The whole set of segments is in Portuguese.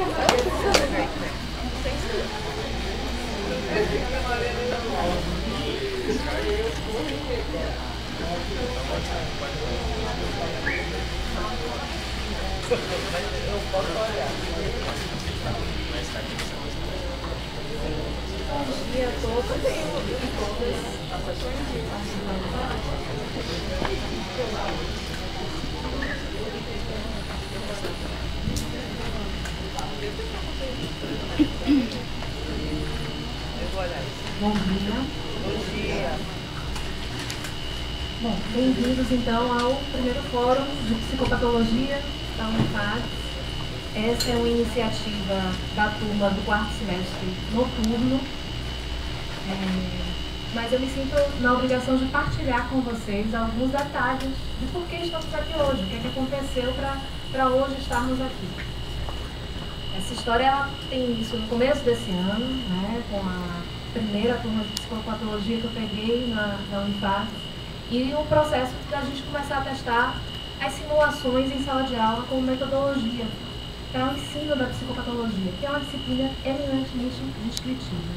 Bom dia a todos e todas. Bom dia. Bom dia. Bom, bem-vindos então ao primeiro fórum de psicopatologia da Unifaz. Essa é uma iniciativa da turma do quarto semestre noturno, mas eu me sinto na obrigação de partilhar com vocês alguns detalhes de por que estamos aqui hoje, o que é que aconteceu para hoje estarmos aqui. Essa história ela tem início no começo desse ano, né, com a primeira turma de psicopatologia que eu peguei na Unifaz, e o processo da gente começar a testar as simulações em sala de aula como metodologia para o ensino da psicopatologia, que é uma disciplina eminentemente descritiva.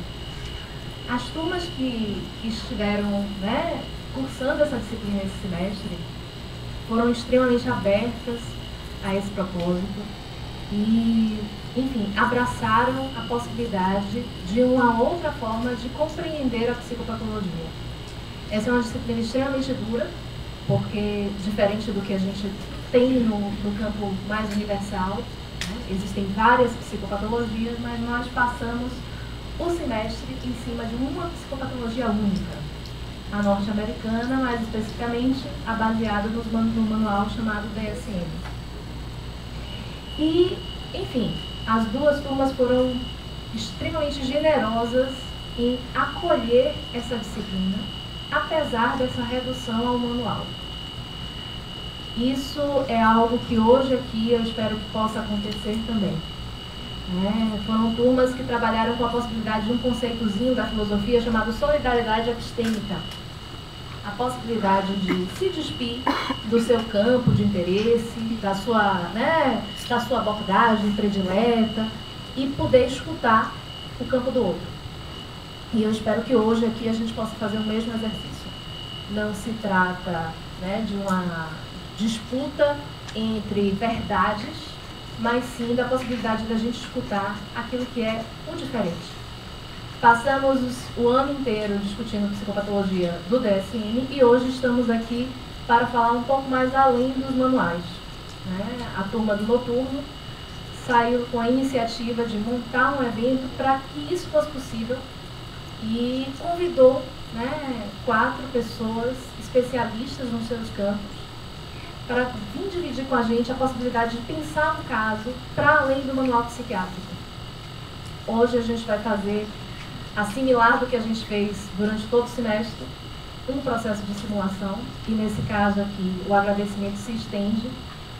As turmas que estiveram, né, cursando essa disciplina esse semestre foram extremamente abertas a esse propósito e, enfim, abraçaram a possibilidade de uma outra forma de compreender a psicopatologia. Essa é uma disciplina extremamente dura, porque, diferente do que a gente tem no campo mais universal, né, existem várias psicopatologias, mas nós passamos o semestre em cima de uma psicopatologia única, a norte-americana, mais especificamente a baseada no manual chamado DSM. E, enfim, as duas turmas foram extremamente generosas em acolher essa disciplina, apesar dessa redução ao manual. Isso é algo que hoje aqui eu espero que possa acontecer também. Foram turmas que trabalharam com a possibilidade de um conceitozinho da filosofia chamado solidariedade epistêmica. A possibilidade de se despir do seu campo de interesse, da sua abordagem predileta e poder escutar o campo do outro. E eu espero que hoje aqui a gente possa fazer o mesmo exercício. Não se trata, né, de uma disputa entre verdades, mas sim da possibilidade da gente escutar aquilo que é o diferente. Passamos o ano inteiro discutindo psicopatologia do DSM e hoje estamos aqui para falar um pouco mais além dos manuais. A turma do noturno saiu com a iniciativa de montar um evento para que isso fosse possível e convidou, 4 pessoas especialistas nos seus campos para vir dividir com a gente a possibilidade de pensar um caso para além do manual psiquiátrico. Hoje a gente vai fazer, assimilar do que a gente fez durante todo o semestre, um processo de simulação, e nesse caso aqui o agradecimento se estende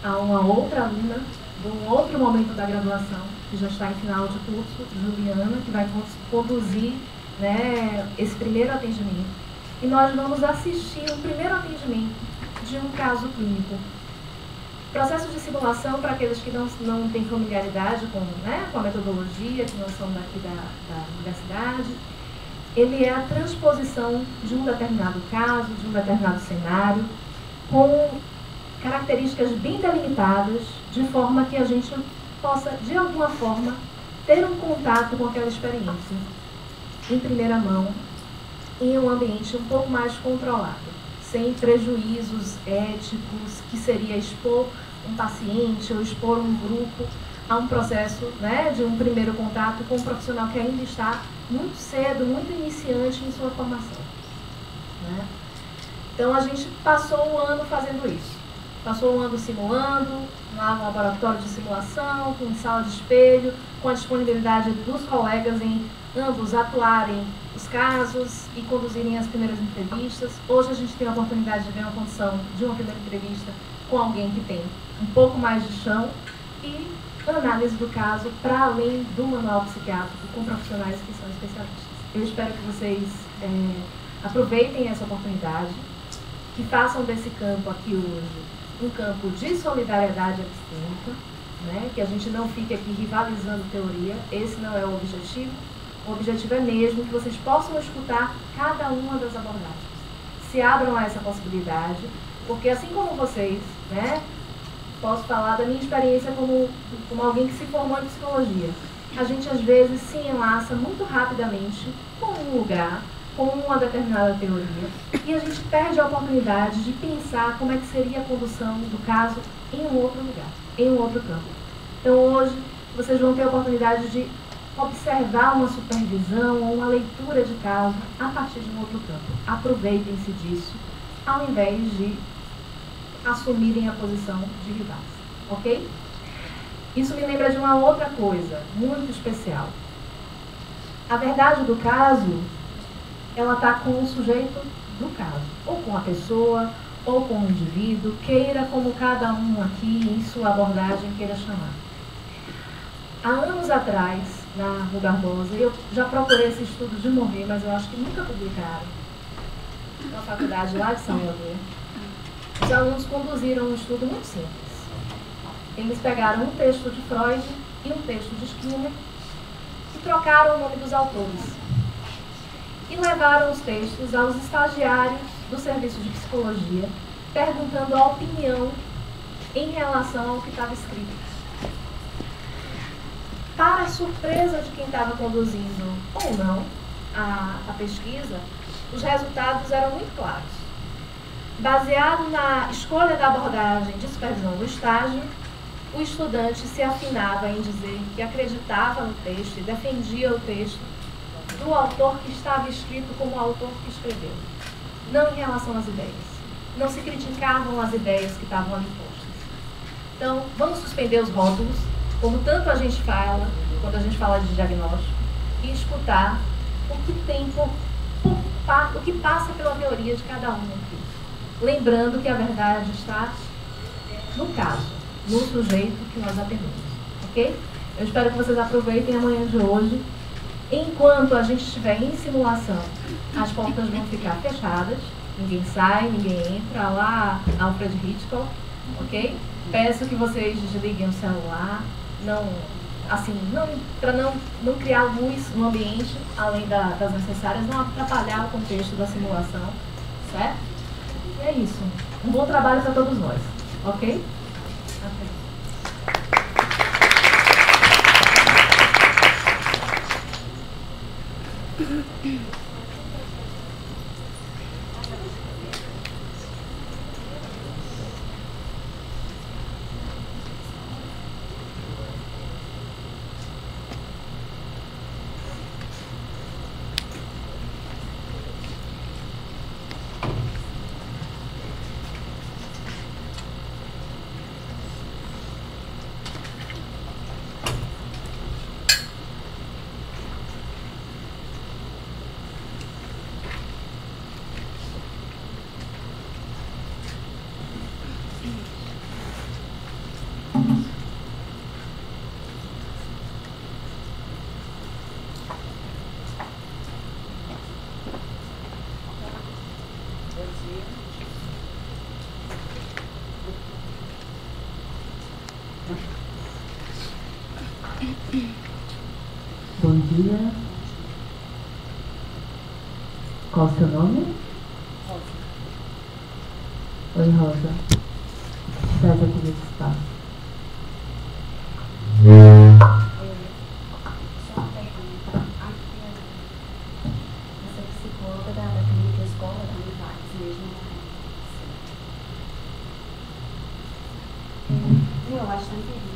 a uma outra aluna de um outro momento da graduação, que já está em final de curso, Juliana, que vai conduzir, esse primeiro atendimento. E nós vamos assistir o primeiro atendimento de um caso clínico. Processo de simulação, para aqueles que não têm familiaridade com a metodologia, que não são daqui da universidade, ele é a transposição de um determinado caso, de um determinado cenário, com características bem delimitadas, de forma que a gente possa, de alguma forma, ter um contato com aquela experiência em primeira mão, em um ambiente um pouco mais controlado, sem prejuízos éticos, que seria expor um paciente ou expor um grupo a um processo, de um primeiro contato com um profissional que ainda está muito cedo, muito iniciante em sua formação. Então a gente passou o ano fazendo isso. Passou o ano simulando, lá no laboratório de simulação, com sala de espelho, com a disponibilidade dos colegas em ambos atuarem os casos e conduzirem as primeiras entrevistas. Hoje a gente tem a oportunidade de ver uma condição de uma primeira entrevista com alguém que tem um pouco mais de chão e análise do caso para além do manual psiquiátrico com profissionais que são especialistas. Eu espero que vocês aproveitem essa oportunidade, que façam desse campo aqui hoje um campo de solidariedade epistêmica, né? Que a gente não fique aqui rivalizando teoria, esse não é o objetivo. O objetivo é mesmo que vocês possam escutar cada uma das abordagens. Se abram a essa possibilidade, porque assim como vocês, né? Posso falar da minha experiência como alguém que se formou em psicologia. A gente às vezes se enlaça muito rapidamente com um lugar, com uma determinada teoria, e a gente perde a oportunidade de pensar como é que seria a condução do caso em um outro lugar, em um outro campo. Então hoje vocês vão ter a oportunidade de observar uma supervisão ou uma leitura de caso a partir de um outro campo. Aproveitem-se disso, ao invés de assumirem a posição de rivais, ok? Isso me lembra de uma outra coisa muito especial. A verdade do caso, ela está com o sujeito do caso, ou com a pessoa, ou com o indivíduo, queira como cada um aqui em sua abordagem queira chamar. Há anos atrás, na Rua Barbosa, eu já procurei esse estudo de morrer, mas eu acho que nunca publicaram, na faculdade lá de Salvador. Os alunos conduziram um estudo muito simples. Eles pegaram um texto de Freud e um texto de Skinner e trocaram o nome dos autores. E levaram os textos aos estagiários do serviço de psicologia, perguntando a opinião em relação ao que estava escrito. Para a surpresa de quem estava conduzindo ou não a pesquisa, os resultados eram muito claros. Baseado na escolha da abordagem de supervisão do estágio, o estudante se afinava em dizer que acreditava no texto e defendia o texto do autor que estava escrito como o autor que escreveu, não em relação às ideias. Não se criticavam as ideias que estavam ali postas. Então, vamos suspender os rótulos, como tanto a gente fala, quando a gente fala de diagnóstico, e escutar o que tem o que passa pela teoria de cada um aqui. Lembrando que a verdade está no caso, no sujeito que nós atendemos, ok? Eu espero que vocês aproveitem a manhã de hoje. Enquanto a gente estiver em simulação, as portas vão ficar fechadas, ninguém sai, ninguém entra, lá Alfred Hitchcock, ok? Peço que vocês desliguem o celular, para não criar luz no ambiente, além das necessárias, não atrapalhar o contexto da simulação, certo? E é isso. Um bom trabalho para todos nós, ok? Bom dia. Qual o seu nome? Rosa. Oi, Rosa. O que faz aqui nesse espaço? Só uma pergunta. Você é psicóloga da clínica escola, também faz mesmo? Eu acho tão terrível.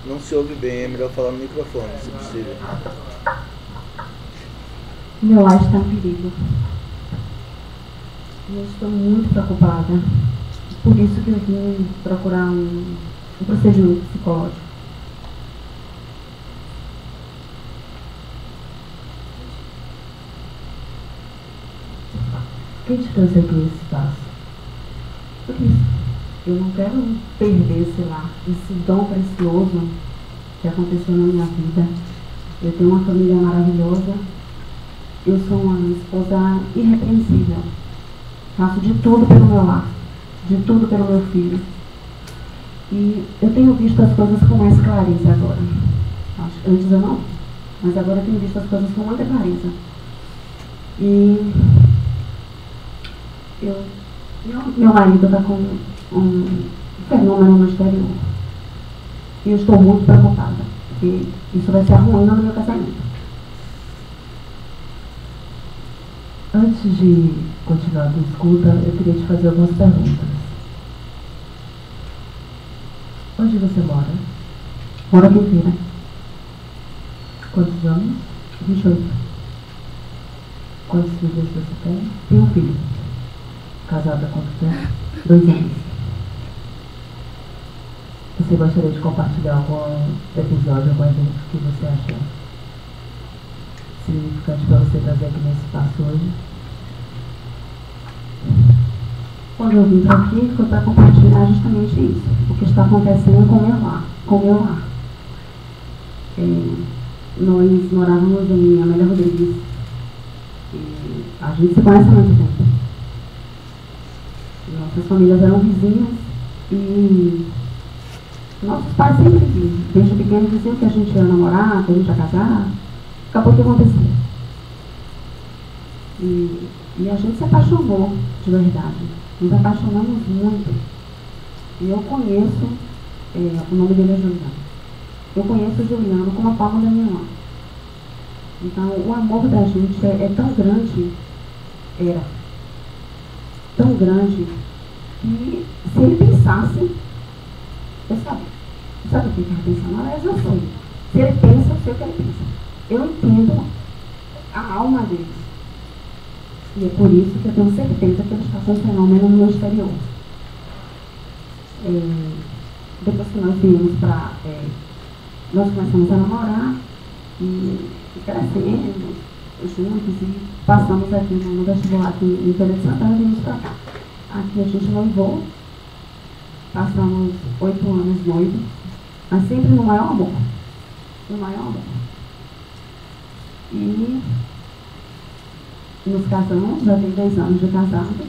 Não se ouve bem, é melhor falar no microfone, se possível. Meu ar está em perigo. Eu estou muito preocupada. Por isso que eu vim procurar um procedimento psicológico. Quem te trouxe aqui nesse espaço? Por isso. Eu não quero perder, sei lá, esse dom precioso que aconteceu na minha vida. Eu tenho uma família maravilhosa. Eu sou uma esposa irrepreensível. Faço de tudo pelo meu lar, de tudo pelo meu filho. E eu tenho visto as coisas com mais clareza agora. Antes eu não, mas agora eu tenho visto as coisas com muita clareza. E meu marido está com um fenômeno no exterior. E eu estou muito preocupada, porque isso vai ser a ruína do meu casamento. Antes de continuar a tua escuta, eu queria te fazer algumas perguntas. Onde você mora? Moro aqui em Feira. Quantos anos? 28. Quantos filhos você tem? Tenho um filho. Casada há quanto tempo? 2 anos. Você gostaria de compartilhar algum episódio, algum evento que você acha significante para você trazer aqui nesse espaço hoje? Quando eu vim para aqui, foi para compartilhar justamente isso, o que está acontecendo com o meu lar. Nós morávamos em Amélia Rodrigues. E a gente se conhece há muito tempo. Nossas famílias eram vizinhas e nossos pais sempre diziam, desde pequeno diziam que a gente ia namorar, que a gente ia casar. Acabou que acontecia. E a gente se apaixonou de verdade. Nos apaixonamos muito. E eu conheço, o nome dele é Juliano. Eu conheço o Juliano como a palma da minha mão. Então, o amor da gente é tão grande, era tão grande, que se ele pensasse, eu sabia. Sabe o que ele pensa? Mas eu sei. Se ele pensa, eu sei o que ele pensa. Eu entendo a alma deles. E é por isso que eu tenho certeza que ele está com um fenômeno no exterior. Depois que nós viemos para... nós começamos a namorar e crescemos juntos e passamos aqui no vestibular aqui em Feira de Santana e viemos para cá. Aqui a gente noivou, passamos 8 anos noivos, mas sempre no maior amor. No maior amor. E nos casamos, já tem 10 anos de casado.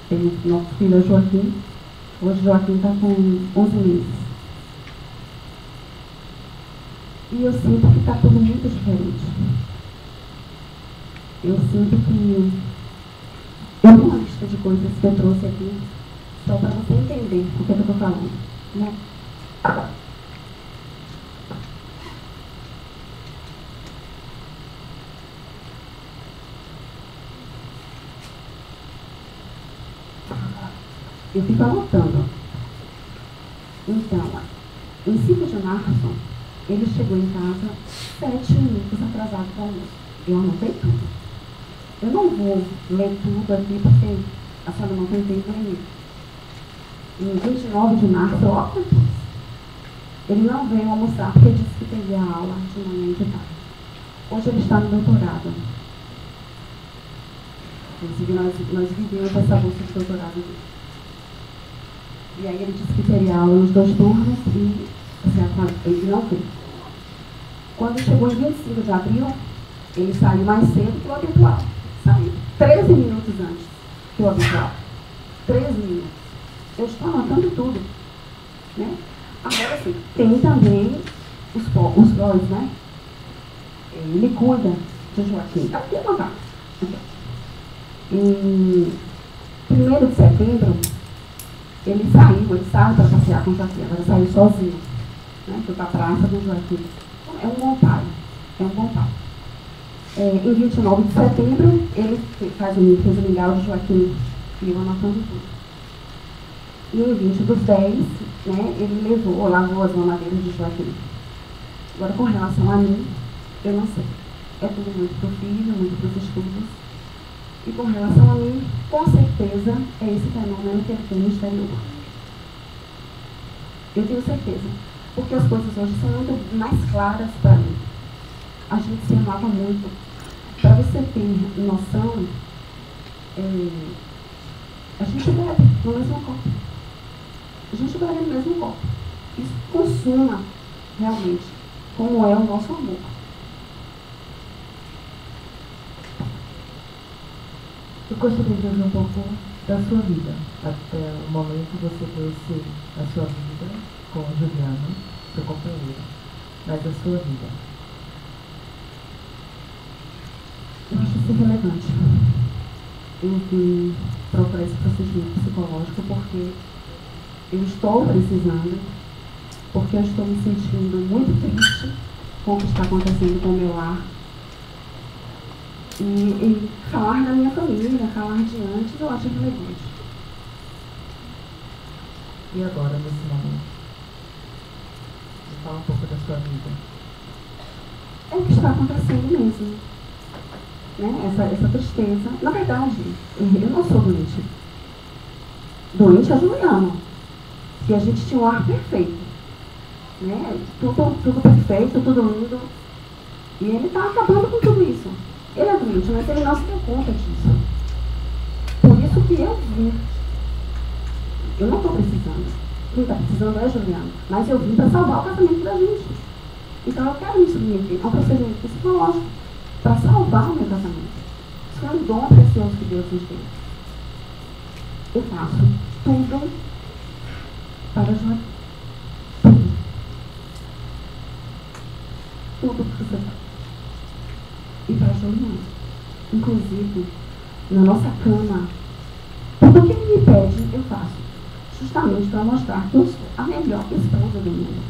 Temos nosso filho Joaquim. Hoje Joaquim está com 11 meses. E eu sinto que está tudo muito diferente. Eu sinto que... Eu tenho uma lista de coisas que eu trouxe aqui, só para você entender o que eu estou falando, né? Eu fico anotando. Então, em 5 de março, ele chegou em casa 7 minutos atrasado para o almoço. Eu anotei tudo. Eu não vou ler tudo aqui porque a senhora não tem tempo nem isso. Em 29 de março, ele não veio almoçar porque disse que teria aula de manhã e de tarde. Hoje ele está no doutorado. Inclusive, nós vivemos essa bolsa de doutorado dele. E aí ele disse que teria aula nos 2 turnos e ele não fez. Quando chegou em 25 de abril, ele saiu mais cedo que o habitual. Saiu 13 minutos antes que o habitual. 13 minutos. Eu estou anotando tudo. Né? Agora sim, tem também os boys, né? Ele cuida de Joaquim. Aqui é anotar. Em 1º de setembro, ele sai para passear com o Joaquim, agora saiu sozinho, né? Foi para a praça do Joaquim. É um bom pai, em 29 de setembro, ele fez o mingau de Joaquim, e eu anotando tudo. E em 20 dos 10, né, ele lavou as mamadeiras de Joaquim. Agora, com relação a mim, eu não sei. É tudo muito para o filho, muito para os estudos. E com relação a mim, com certeza, é esse fenômeno que ele tem no exterior. Eu tenho certeza. Porque as coisas hoje são muito mais claras para mim. A gente se amava muito. Para você ter noção, a gente bebe no mesmo copo. A gente bebe no mesmo copo. Isso consuma realmente como é o nosso amor. Eu gostaria de ouvir um pouco da sua vida, até o momento que você trouxe a sua vida com o Juliano, seu companheiro, mas a sua vida. Eu acho isso relevante. Eu vim procurar esse procedimento psicológico porque eu estou precisando, porque eu estou me sentindo muito triste com o que está acontecendo com o meu lar. E falar da minha família, falar de antes, eu acho relevante. E agora, nesse momento? Me fala um pouco da sua vida. É o que está acontecendo mesmo. Né? Essa tristeza. Na verdade, eu não sou doente. Doente é Juliano. Se a gente tinha um ar perfeito. Né? Tudo perfeito, tudo lindo. E ele está acabando com tudo isso. Ele é doente, mas ele não se deu conta disso. Por isso que eu vim. Eu não estou precisando. Quem está precisando é Juliano. Mas eu vim para salvar o casamento da gente. Então eu quero me submeter a um procedimento psicológico para salvar o meu casamento. Isso é um dom precioso que Deus nos deu. Eu faço tudo para Juliano. Tudo que você faz. E para Juliano. Inclusive, na nossa cama, tudo que ele me pede, eu faço. Justamente para mostrar que eu sou a melhor esposa do mundo.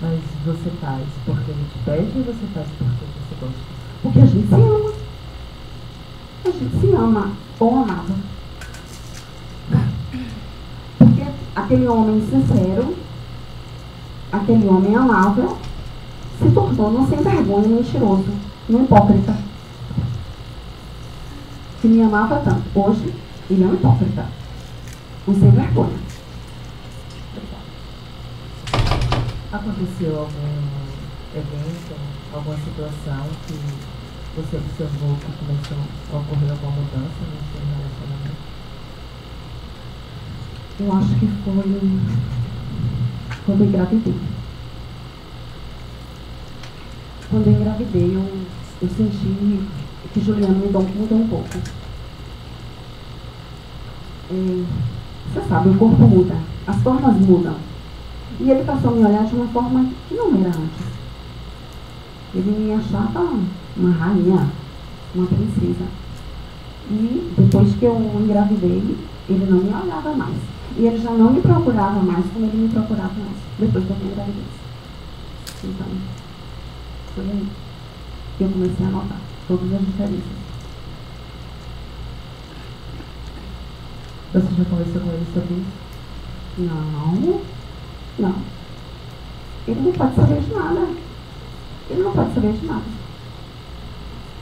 Mas você faz porque ele te pede ou você faz porque você gosta? Porque a gente se ama. A gente se ama ou amava. Porque aquele homem sincero, aquele homem amável, se tornou num sem vergonha, mentiroso, num hipócrita. Que me amava tanto. Hoje, ele é um hipócrita. Um sem vergonha. Aconteceu algum evento, alguma situação que você observou que começou a ocorrer alguma mudança no seu relacionamento? Eu acho que foi quando eu engravidei. Quando eu engravidei, eu senti que Juliano mudou um pouco. Você sabe, o corpo muda, as formas mudam. E ele passou a me olhar de uma forma que não era antes. Ele me achava uma rainha, uma princesa. E depois que eu engravidei, ele não me olhava mais. E ele já não me procurava mais como ele me procurava mais, depois que eu engravidei. Então, foi aí que eu comecei a notar todas as diferenças. Você já conversou com ele sobre isso? Não. Ele não pode saber de nada. Ele não pode saber de nada.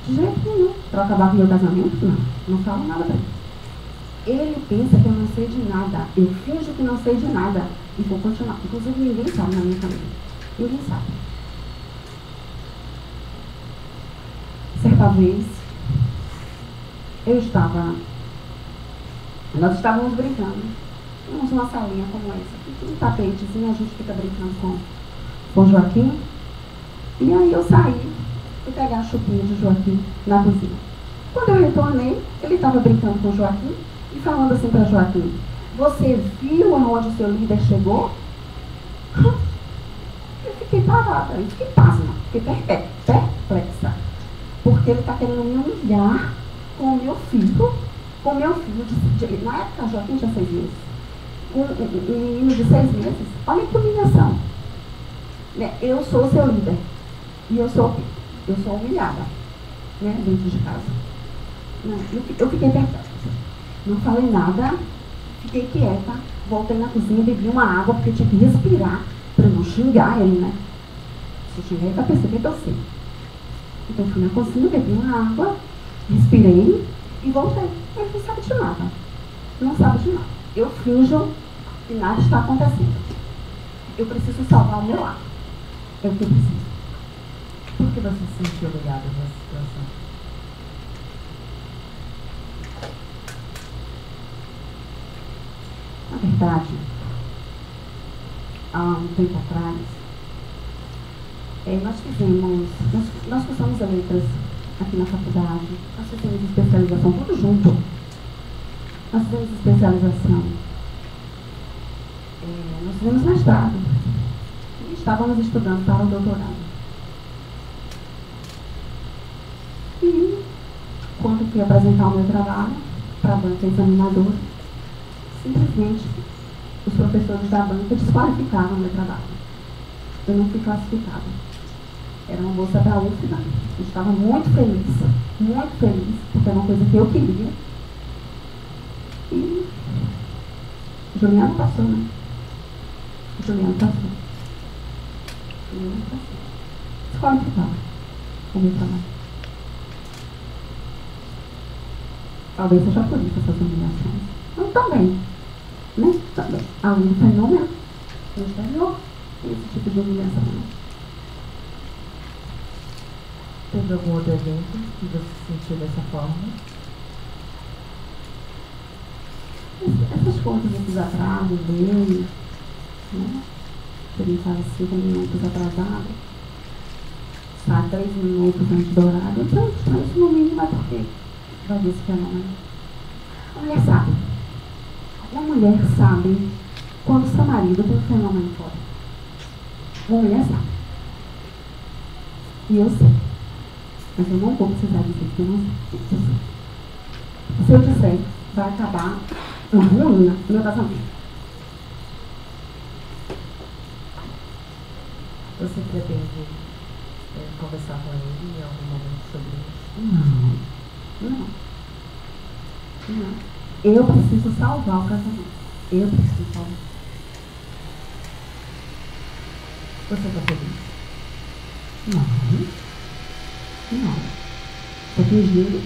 De jeito nenhum. Para acabar com o meu casamento, não falo nada pra ele. Ele pensa que eu não sei de nada. Eu finjo que não sei de nada. E vou continuar. Inclusive, ninguém sabe na minha família. Ninguém sabe. Certa vez, nós estávamos brincando. Tínhamos uma salinha como essa. Um tapetezinho, a gente fica brincando com o Joaquim. E aí eu saí, fui pegar a chupinha de Joaquim na cozinha. Quando eu retornei, ele estava brincando com o Joaquim e falando assim para Joaquim: você viu aonde o seu líder chegou? Eu fiquei parada, eu fiquei pasma, fiquei perplexa. Porque ele está querendo me humilhar com o meu filho. Na época, Joaquim tinha 6 meses. Um menino de 6 meses. Olha que humilhação. Eu sou seu líder. E eu sou humilhada. Né, dentro de casa. Eu fiquei perplexa. Não falei nada. Fiquei quieta. Voltei na cozinha, bebi uma água, porque eu tinha que respirar para não xingar ele, né? Se eu xingar ele, vai perceber que eu sei. Então fui na cozinha, bebi uma água, respirei e voltei. Ele não sabe de nada. Não sabe de nada. Eu finjo que nada está acontecendo. Eu preciso salvar o meu lar. É o que eu preciso. Por que você se sentiu humilhada nessa situação? Na verdade, há um tempo atrás, nós cursamos letras aqui na faculdade. Nós fizemos especialização, tudo junto. Nós fizemos especialização. Nós fizemos mestrado. E estávamos estudando para o doutorado. E, quando fui apresentar o meu trabalho para a banca examinadora, simplesmente os professores da banca desqualificaram o meu trabalho. Eu não fui classificada. Era uma bolsa da UFBA. Eu estava muito feliz, porque era uma coisa que eu queria. E Juliano passou, né? Juliano passou. Desqualificado o meu trabalho. Talvez seja por isso essas humilhações. Mas também, né? Também. Há um fenômeno no exterior, esse tipo de humilhação. Teve algum outro evento que você sentiu dessa forma? Essas coisas, esses atrasos dele, né? Ele estava 5 minutos atrasado, sai 3 minutos antes do horário. Então, isso no mínimo é porque vai ver esse fenômeno. A mulher sabe. Uma mulher sabe quando seu marido tem um fenômeno fora. Uma mulher sabe. E eu sei. Mas eu não vou precisar dizer que eu não sei. Se eu disser, vai acabar uma ruína no meu casamento. Você pretende conversar com ele em algum momento sobre isso? Não. Eu preciso salvar o casamento. Eu preciso salvar. Você está feliz? Não. Estou fingindo.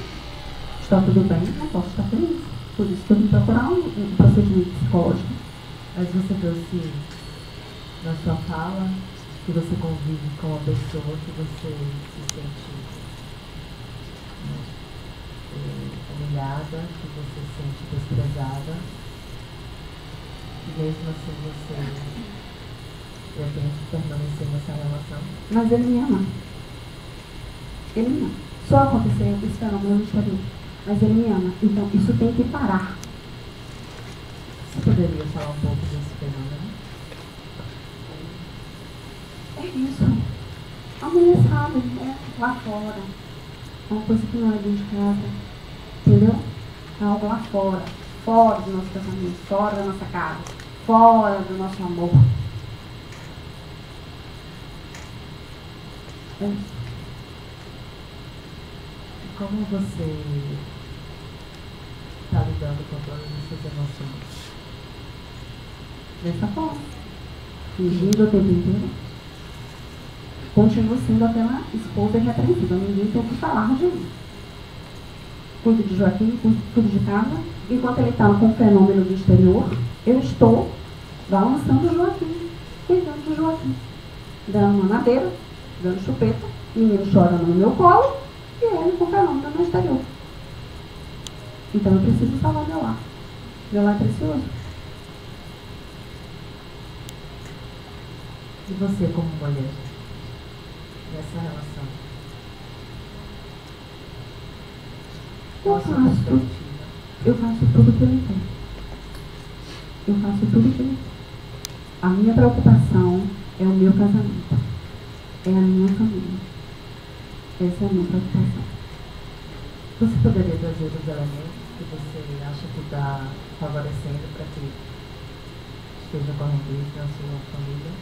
Está tudo bem, não posso estar feliz. Por isso que eu vim procurar um procedimento psicológico. Mas você trouxe na sua fala que você convive com uma pessoa que você se sente humilhada, que você se sente desprezada, e mesmo assim você pretende permanecer nessa relação. Mas ele me ama. Ele me ama. Só aconteceu esse fenômeno no exterior. Mas ele me ama. Então isso tem que parar. Você poderia falar um pouco desse fenômeno? É isso. A mulher sabe, né? Lá fora. É uma coisa que não é dentro de casa. Entendeu? É algo lá fora. Fora do nosso casamento. Fora da nossa casa. Fora do nosso amor. É isso. Como você está lidando com todas essas emoções? Dessa forma. Fingindo o tempo inteiro. Continuo sendo aquela esposa irrepreensível. Ninguém tem o que falar de mim. Cuido de Joaquim, cuido de casa. Enquanto ele está com o fenômeno do exterior, eu estou balançando o Joaquim, cuidando do Joaquim. Dando mamadeira, dando chupeta, menino chorando no meu colo e ele com o fenômeno no exterior. Então eu preciso salvar meu lar. Meu lar é precioso. E você como mulher, nessa relação? Eu faço tudo que ele quer. Eu faço tudo que ele quer. A minha preocupação é o meu casamento. É a minha família. Essa é a minha preocupação. Você poderia trazer os elementos que você acha que está favorecendo para que esteja correndo isso na sua família?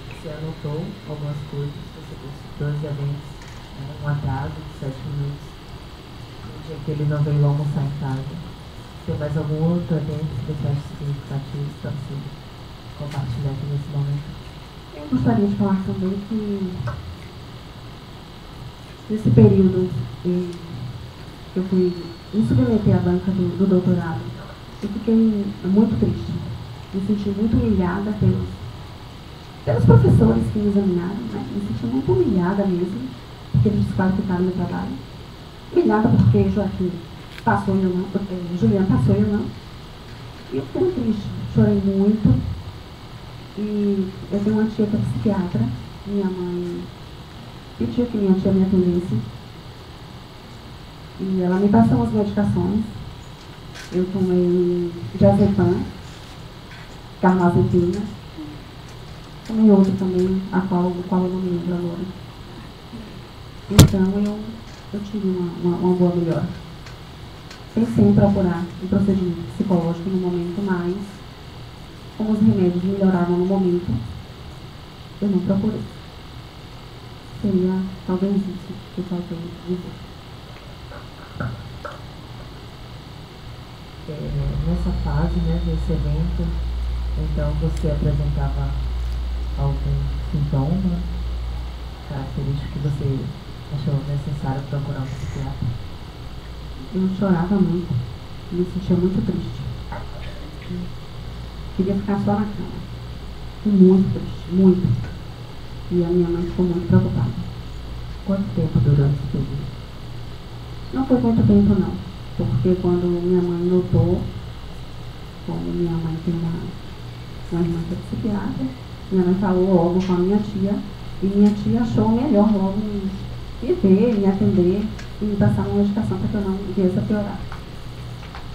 Você anotou algumas coisas, você disse 2 eventos, um atraso de 7 minutos, um dia que ele não veio almoçar em casa. Tem mais algum outro evento que você acha significativo para você compartilhar aqui nesse momento? Eu gostaria de falar também que nesse período eu fui me submeter à banca do doutorado, eu fiquei muito triste. Me senti muito humilhada pelos professores que me examinaram, né? Me senti muito humilhada mesmo, porque eles desqualificaram meu trabalho. Humilhada porque Joaquim passou e eu não, porque Juliano passou e eu não. E eu fiquei muito triste, chorei muito. E eu tenho uma tia que é psiquiatra, minha mãe pediu que minha tia me atendesse. E ela me passou as medicações. Eu tomei diazepam, carbamazepina. Tomei outra também, o qual eu não me lembro agora. Então eu tive uma boa melhora. Pensei em procurar um procedimento psicológico no momento, mas como os remédios melhoravam no momento, eu não procurei. Seria talvez isso que eu faltei dizer. Nessa fase, né, desse evento, então você apresentava algum sintoma característico que você achou necessário procurar um psiquiatra? Eu chorava muito, me sentia muito triste. Queria ficar só na cama. Muito triste, muito. E a minha mãe ficou muito preocupada. Quanto tempo durou esse período? Não foi muito tempo, não. Porque quando minha mãe notou, como minha mãe tem uma irmã que é psiquiatra, minha mãe falou logo com a minha tia, e minha tia achou melhor logo me ver, me atender e me passar uma medicação para que eu não viesse a piorar.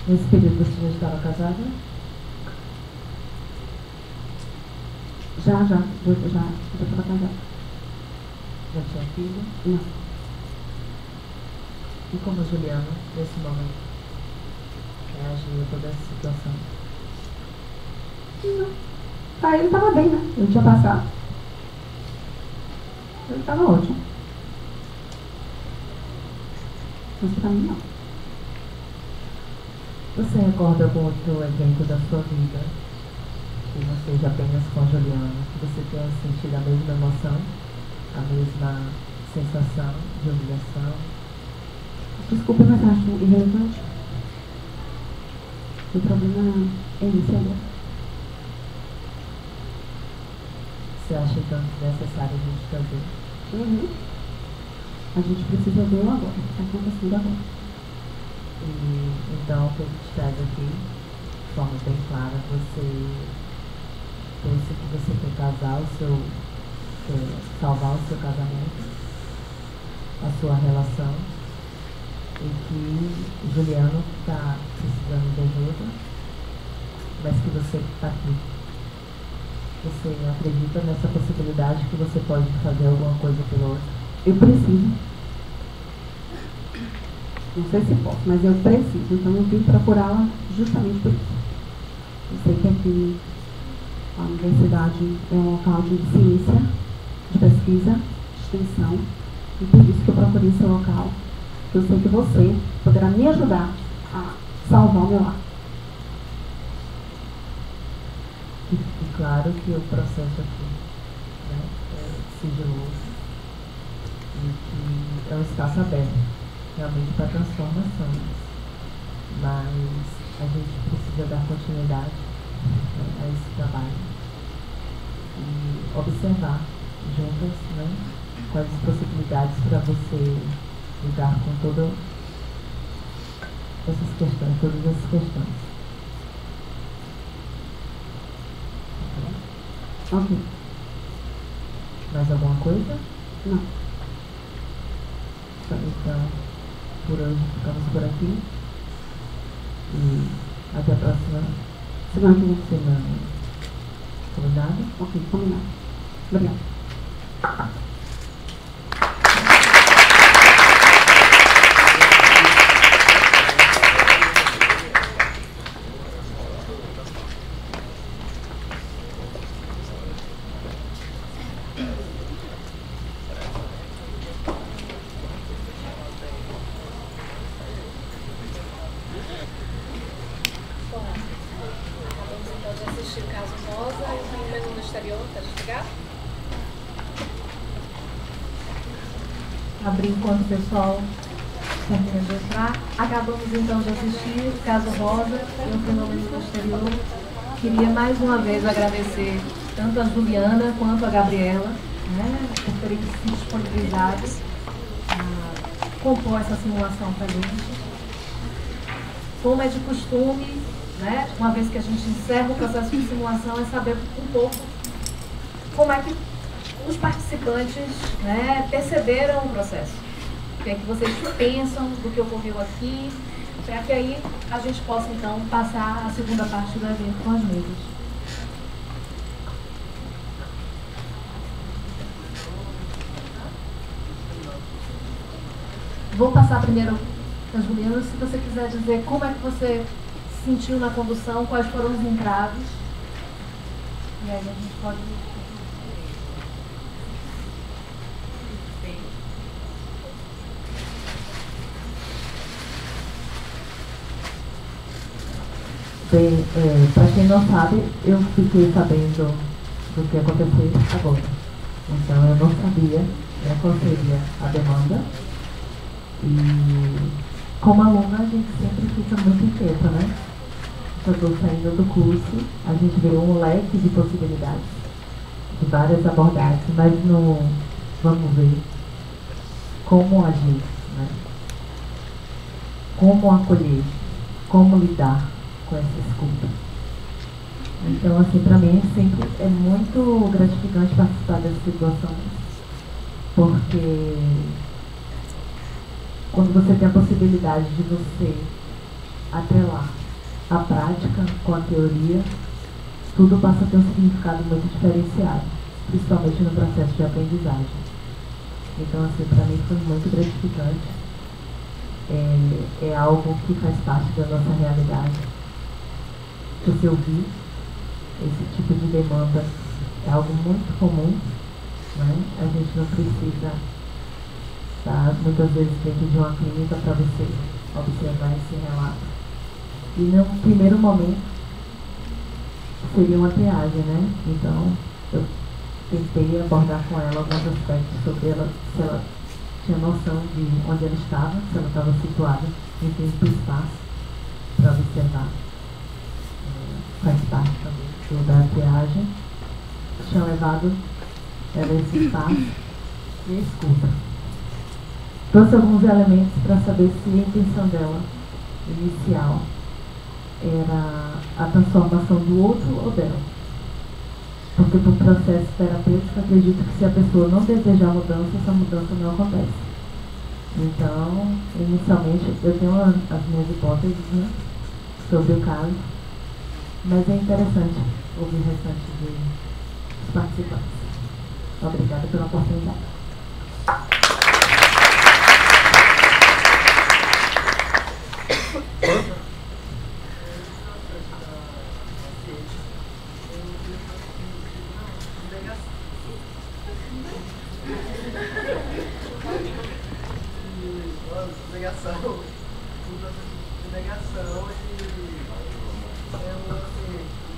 Nesse período você já estava casada? Já estava casada. Já tinha filho? Não. E como Juliana, nesse momento, reagiu a toda essa situação? Não. Pra ele estava bem, né? Ele tinha passado. Ele estava ótimo. Mas pra mim, não. Você recorda algum outro evento da sua vida que não seja apenas com a Juliana, que você tenha sentido a mesma emoção, a mesma sensação de humilhação? Desculpa, mas acho irrelevante. O problema é esse agora. Você acha então necessário a gente fazer? A gente precisa ver o agora, o que está acontecendo agora. E então o que a gente traz aqui, de forma bem clara, você pensa que você quer casar salvar o seu casamento, a sua relação, e que Juliano está precisando de ajuda, mas que você está aqui. Você acredita nessa possibilidade que você pode fazer alguma coisa pelo outro? Eu preciso. Não sei se posso, mas eu preciso. Então eu vim procurá-la justamente por isso. Eu sei que aqui a universidade é um local de ciência, de pesquisa, de extensão, e por isso que eu procurei esse local. Eu sei que você poderá me ajudar a salvar o meu lar. E claro que o processo aqui, né, é sigiloso e que é um espaço aberto, realmente para transformações. Mas a gente precisa dar continuidade, né, a esse trabalho e observar juntas, né, quais as possibilidades para você lidar com todas essas questões. Ok. Mais alguma coisa? Não. Então, por hoje ficamos por aqui. E até a próxima semana. Combinado? Ok, combinado. Obrigada. Abrir enquanto o pessoal termina de entrar. Acabamos então de assistir o caso Rosa e o fenômeno no exterior. Queria mais uma vez agradecer tanto a Juliana quanto a Gabriela, né, por terem se disponibilizado a compor essa simulação para a gente. Como é de costume, né, uma vez que a gente encerra o processo de simulação, é saber um pouco como é que os participantes, né, perceberam o processo. O que é que vocês pensam do que ocorreu aqui, para que aí a gente possa, então, passar a segunda parte do evento com as mesas. Vou passar primeiro para a Juliana, se você quiser dizer como é que você se sentiu na condução, quais foram os entraves. E aí a gente pode... Bem, para quem não sabe, eu fiquei sabendo do que aconteceu agora. Então eu não sabia, né, qual seria a demanda. E como aluna a gente sempre fica muito inquieta, né? Eu estou saindo do curso, a gente vê um leque de possibilidades, de várias abordagens, mas não vamos ver como agir, né? Como acolher, como lidar com essa escuta. Então, assim, para mim sempre é muito gratificante participar dessas situações, porque quando você tem a possibilidade de você atrelar a prática com a teoria, tudo passa a ter um significado muito diferenciado, principalmente no processo de aprendizagem. Então, assim, para mim foi muito gratificante. É algo que faz parte da nossa realidade. Você ouvir esse tipo de demanda é algo muito comum, né? A gente não precisa estar muitas vezes dentro de uma clínica para você observar esse relato. E no primeiro momento seria uma triagem, né? Então eu tentei abordar com ela alguns aspectos sobre ela, se ela tinha noção de onde ela estava, se ela estava situada em tempo e espaço para observar. Faz parte também da triagem. Tinha levado ela a esse espaço e a escuta. Trouxe alguns elementos para saber se a intenção dela inicial era a transformação do outro ou dela. Porque para o processo terapêutico, acredito que se a pessoa não desejar mudança, essa mudança não acontece. Então, inicialmente, eu tenho as minhas hipóteses, né, sobre o caso, mas é interessante ouvir o restante dos participantes. Obrigada pela oportunidade.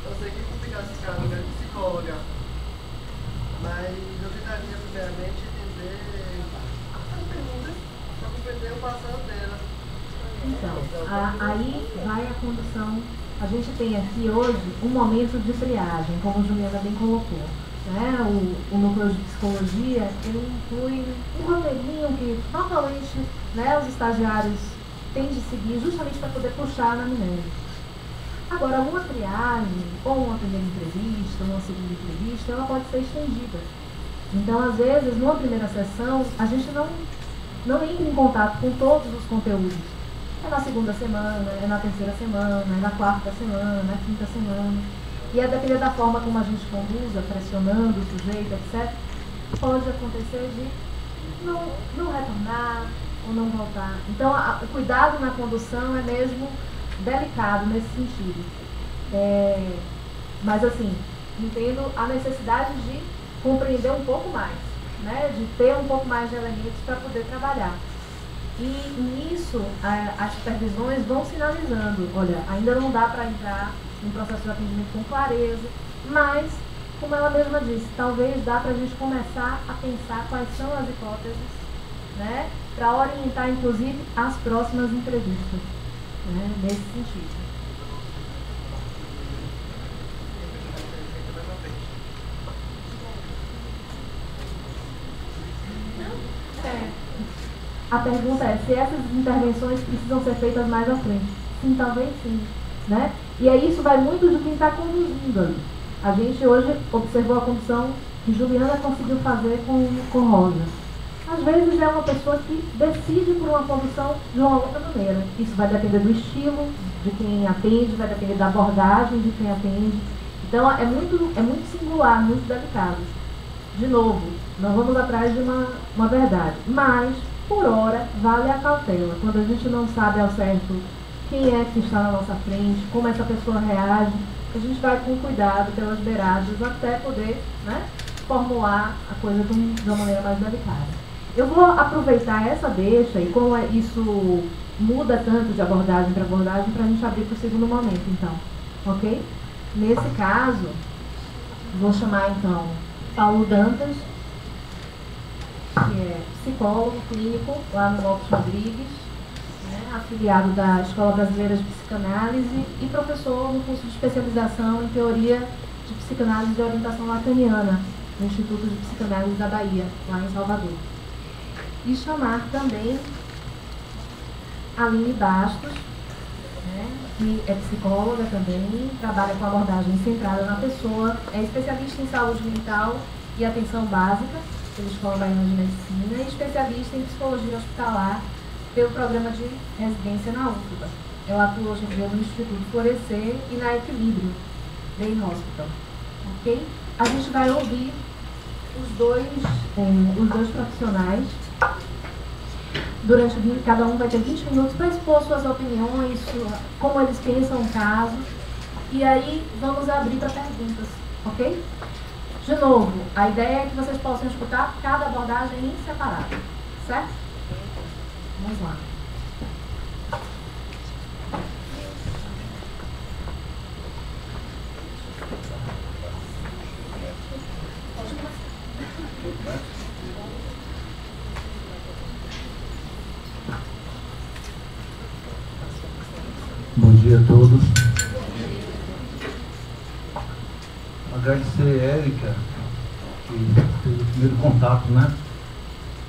Eu sei que complicar esse caso é psicóloga, mas eu tentaria primeiramente entender as perguntas para compreender o passado dela. Então, aí vai a condução. A gente tem aqui hoje um momento de triagem, como a Juliana bem colocou. Né? O núcleo de psicologia, ele inclui um roteirinho que normalmente, né, os estagiários têm de seguir justamente para poder puxar na anamnese. Agora, uma triagem, ou uma primeira entrevista, ou uma segunda entrevista, ela pode ser estendida. Então, às vezes, numa primeira sessão, a gente não entra em contato com todos os conteúdos. É na segunda semana, é na terceira semana, é na quarta semana, na quinta semana. E a depender da forma como a gente conduza, pressionando o sujeito, etc., pode acontecer de não retornar ou não voltar. Então, o cuidado na condução é mesmo delicado nesse sentido. Mas, assim, entendo a necessidade de compreender um pouco mais, né? De ter um pouco mais de elementos para poder trabalhar. E nisso, as supervisões vão sinalizando, olha, ainda não dá para entrar no processo de atendimento com clareza, mas, como ela mesma disse, talvez dá para a gente começar a pensar quais são as hipóteses, né, para orientar, inclusive, as próximas entrevistas, né, nesse sentido. A pergunta é se essas intervenções precisam ser feitas mais à frente. Sim, talvez sim. Né? E aí isso vai muito de quem está conduzindo ali. A gente hoje observou a condução que Juliana conseguiu fazer com Rosa. Às vezes é uma pessoa que decide por uma condução de uma outra maneira. Isso vai depender do estilo de quem atende, vai depender da abordagem de quem atende. Então é muito singular, muito delicado. De novo, nós vamos atrás de uma verdade. Mas, por hora, vale a cautela. Quando a gente não sabe ao certo quem é que está na nossa frente, como essa pessoa reage, a gente vai com cuidado pelas beiradas até poder, né, formular a coisa de uma maneira mais delicada. Eu vou aproveitar essa deixa e como isso muda tanto de abordagem para abordagem para a gente abrir para o segundo momento, então. Ok? Nesse caso, vou chamar então Paulo Dantas, que é psicólogo clínico lá no Lopes Rodrigues, né, afiliado da Escola Brasileira de Psicanálise e professor no curso de especialização em Teoria de Psicanálise e Orientação Lacaniana, no Instituto de Psicanálise da Bahia, lá em Salvador. E chamar também a Aline Bastos, né, que é psicóloga também, trabalha com abordagem centrada na pessoa, é especialista em saúde mental e atenção básica pela Escola Baiana de Medicina e especialista em psicologia hospitalar pelo programa de residência na UFBA. Ela atua hoje em dia no Instituto Florescer e na Equilíbrio Day Hospital. Ok? A gente vai ouvir os dois profissionais. Cada um vai ter 20 minutos para expor suas opiniões, como eles pensam o caso. E aí vamos abrir para perguntas, ok? De novo, a ideia é que vocês possam escutar cada abordagem em separado, certo? Vamos lá. Bom dia a todos. Agradecer a Érica, que fez o primeiro contato, né,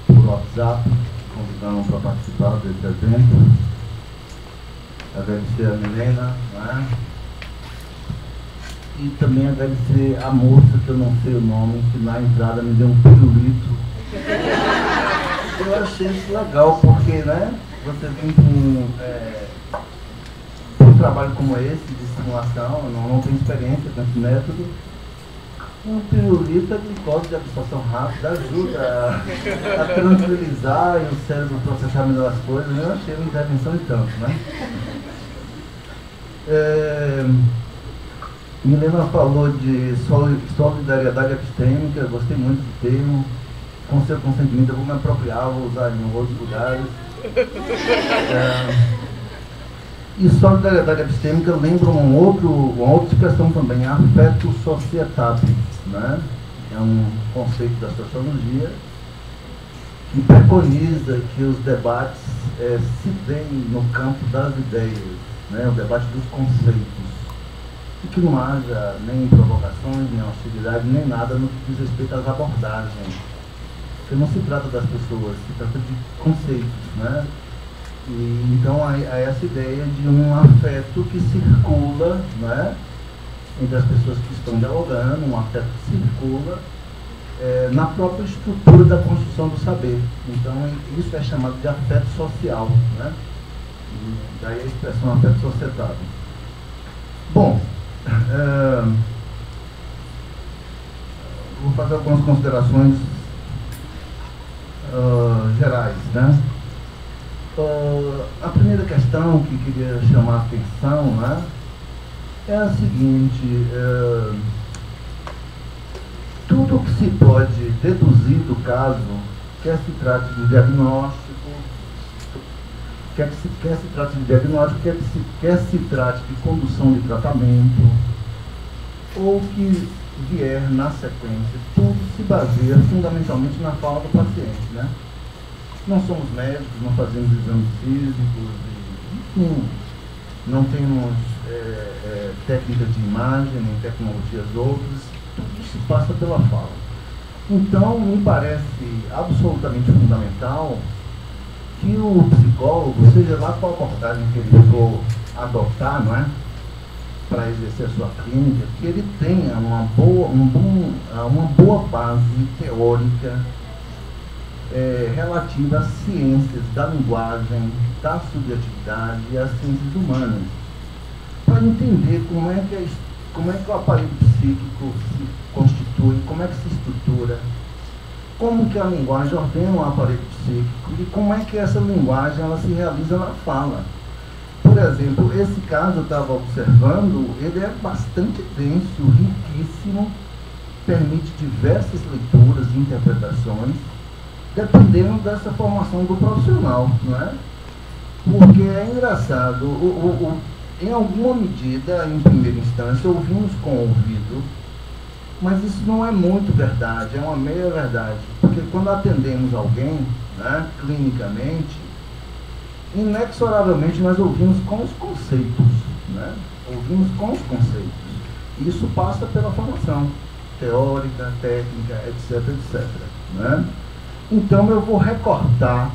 por WhatsApp, convidando para participar desse evento. Agradecer a Milena, né, e também agradecer a moça, que eu não sei o nome, que na entrada me deu um pirulito. Eu achei isso legal, porque, né, você vem com um trabalho como esse, de simulação, eu não tenho experiência com esse método. Um pirulito é glicose de absorção rápida, ajuda a tranquilizar e o cérebro processar melhor as coisas. Eu achei uma intervenção de tanto, né? Milena falou de solidariedade epistêmica, eu gostei muito do termo. Com seu consentimento eu vou me apropriar, vou usar em outros lugares. E solidariedade epistêmica lembra uma outra expressão também, afeto societatis, né? É um conceito da sociologia que preconiza que os debates se deem no campo das ideias, né? O debate dos conceitos, e que não haja nem provocações, nem hostilidade, nem nada no que diz respeito às abordagens. Porque não se trata das pessoas, se trata de conceitos, né? E, então há essa ideia de um afeto que circula, né, entre as pessoas que estão dialogando, um afeto que circula na própria estrutura da construção do saber. Então isso é chamado de afeto social, né? E daí a expressão afeto societário. Bom, vou fazer algumas considerações gerais, né? A primeira questão que queria chamar a atenção, né, é a seguinte: tudo que se pode deduzir do caso, quer se trate de diagnóstico, quer se trate de condução de tratamento, ou que vier na sequência, tudo se baseia fundamentalmente na fala do paciente, né? Não somos médicos, não fazemos exames físicos, enfim, não temos técnicas de imagem, nem tecnologias outras, tudo se passa pela fala. Então, me parece absolutamente fundamental que o psicólogo, seja lá qual abordagem que ele for adotar, não é, para exercer a sua clínica, que ele tenha uma boa base teórica relativa às ciências da linguagem, da subjetividade e às ciências humanas, para entender como é que o aparelho psíquico se constitui, como é que se estrutura, como que a linguagem ordena o aparelho psíquico e como é que essa linguagem ela se realiza na fala. Por exemplo, esse caso eu estava observando, ele é bastante denso, riquíssimo, permite diversas leituras e interpretações, dependendo dessa formação do profissional, não é? Porque é engraçado, em alguma medida, em primeira instância, ouvimos com o ouvido, mas isso não é muito verdade, é uma meia verdade, porque quando atendemos alguém, né, clinicamente, inexoravelmente nós ouvimos com os conceitos, né? Ouvimos com os conceitos. Isso passa pela formação teórica, técnica, etc, etc, né? Então eu vou recortar,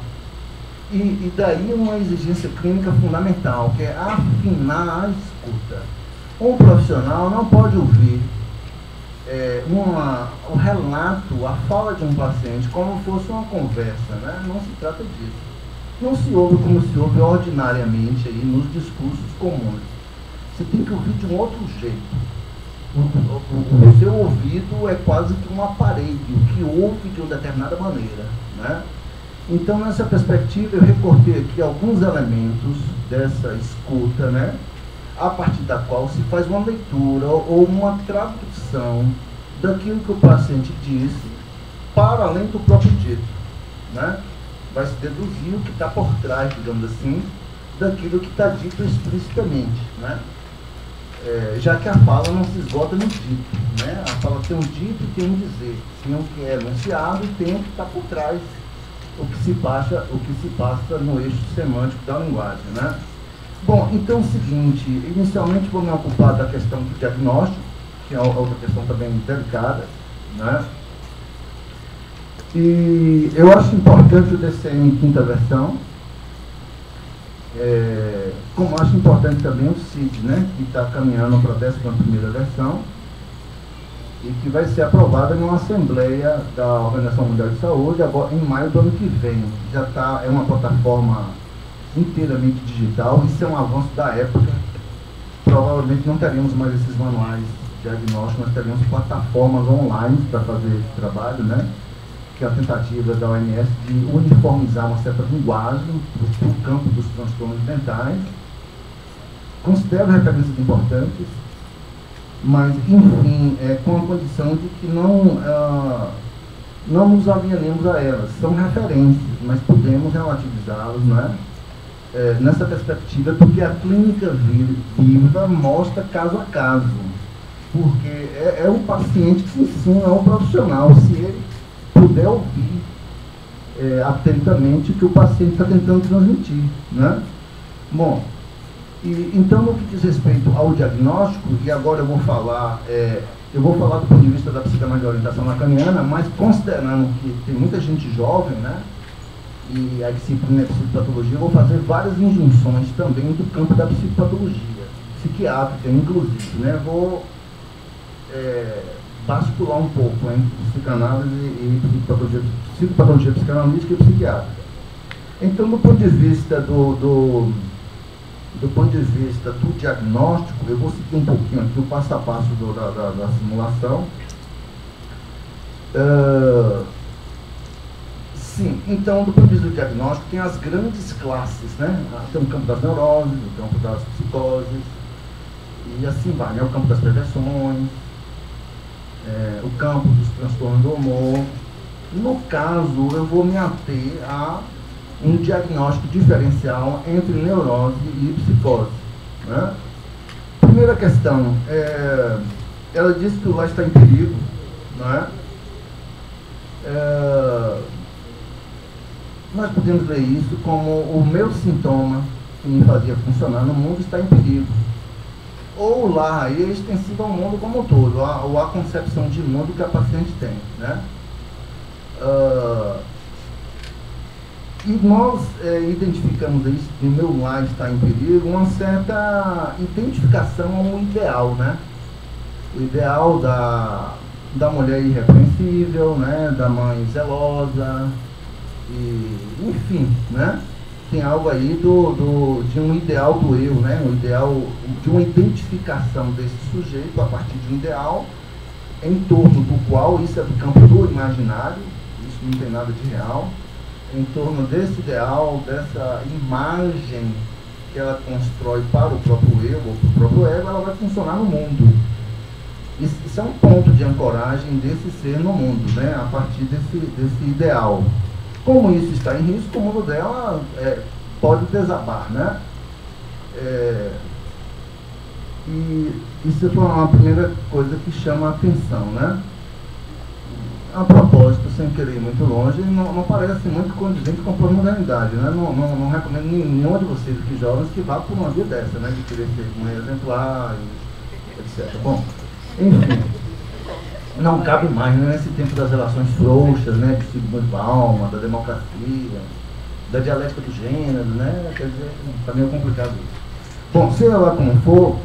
e daí uma exigência clínica fundamental, que é afinar a escuta. Um profissional não pode ouvir o relato, a fala de um paciente como fosse uma conversa, né? Não se trata disso. Não se ouve como se ouve ordinariamente aí nos discursos comuns. Você tem que ouvir de um outro jeito. O seu ouvido é quase que um aparelho que ouve de uma determinada maneira, né? Então, nessa perspectiva, eu recortei aqui alguns elementos dessa escuta, né? A partir da qual se faz uma leitura ou uma tradução daquilo que o paciente disse para além do próprio dito, né? Vai se deduzir o que está por trás, digamos assim, daquilo que está dito explicitamente, né? Já que a fala não se esgota no dito, né? A fala tem um dito e tem um dizer, tem o que é enunciado e tem o que está por trás, o que se passa no eixo semântico da linguagem, né? Bom, então é o seguinte, inicialmente vou me ocupar da questão do diagnóstico, que é outra questão também delicada, né? E eu acho importante o DCM em quinta versão, como acho importante também o CID, né, que está caminhando para a 11ª versão e que vai ser aprovada numa assembleia da Organização Mundial de Saúde agora, em maio do ano que vem. É uma plataforma inteiramente digital, isso é um avanço da época. Provavelmente não teríamos mais esses manuais de diagnóstico, nós teríamos plataformas online para fazer esse trabalho, né? Que é a tentativa da OMS de uniformizar uma certa linguagem para o campo dos transtornos mentais. Considero referências importantes, mas, enfim, com a condição de que não nos alienemos a elas. São referências, mas podemos relativizá-las, né? Nessa perspectiva, porque a clínica viva mostra caso a caso, porque é um paciente que se ensina ao profissional, se ele puder ouvir atentamente o que o paciente está tentando transmitir, né? Bom, então no que diz respeito ao diagnóstico, e agora eu vou falar do ponto de vista da psicanálise de orientação lacaniana, mas considerando que tem muita gente jovem, né? E a disciplina é psicopatologia, eu vou fazer várias injunções também do campo da psicopatologia, psiquiátrica inclusive, né? Vou bascular um pouco entre psicanálise e psicopatologia psicanalítica e psiquiátrica. Então, do ponto de vista do diagnóstico, eu vou seguir um pouquinho aqui o passo a passo da simulação. Sim, então, do ponto de vista do diagnóstico, tem as grandes classes, né? Tem o campo das neuroses, o campo das psicoses, e assim vai, né? O campo das perversões, o campo dos transtornos do humor. No caso, eu vou me ater a um diagnóstico diferencial entre neurose e psicose, né? Primeira questão, ela diz que o lar está em perigo, né? Nós podemos ler isso como o meu sintoma que me fazia funcionar no mundo está em perigo. Ou o lar aí é extensivo ao mundo como um todo, ou a concepção de mundo que a paciente tem, né? E nós identificamos isso, que o meu lar está em perigo, uma certa identificação a um ideal, né? O ideal da mulher irrepreensível, né? Da mãe zelosa, enfim, né? Tem algo aí de um ideal do eu, né? Um ideal, de uma identificação desse sujeito a partir de um ideal em torno do qual, isso é do campo do imaginário, isso não tem nada de real, em torno desse ideal, dessa imagem que ela constrói para o próprio eu ou para o próprio ego, ela vai funcionar no mundo. Isso é um ponto de ancoragem desse ser no mundo, né? A partir desse ideal. Como isso está em risco, o mundo dela pode desabar, né? E isso foi uma primeira coisa que chama a atenção, né? A propósito, sem querer ir muito longe, não parece muito condizente com a pós-modernidade, né? Não recomendo nenhum de vocês aqui jovens que vá por uma via dessa, né? De querer ser um exemplar, etc. Bom, enfim, não cabe mais, né, nesse tempo das relações frouxas, né? De Sigmund Bauman, da democracia, da dialética do gênero, né? Quer dizer, está meio complicado isso. Bom, seja lá como for,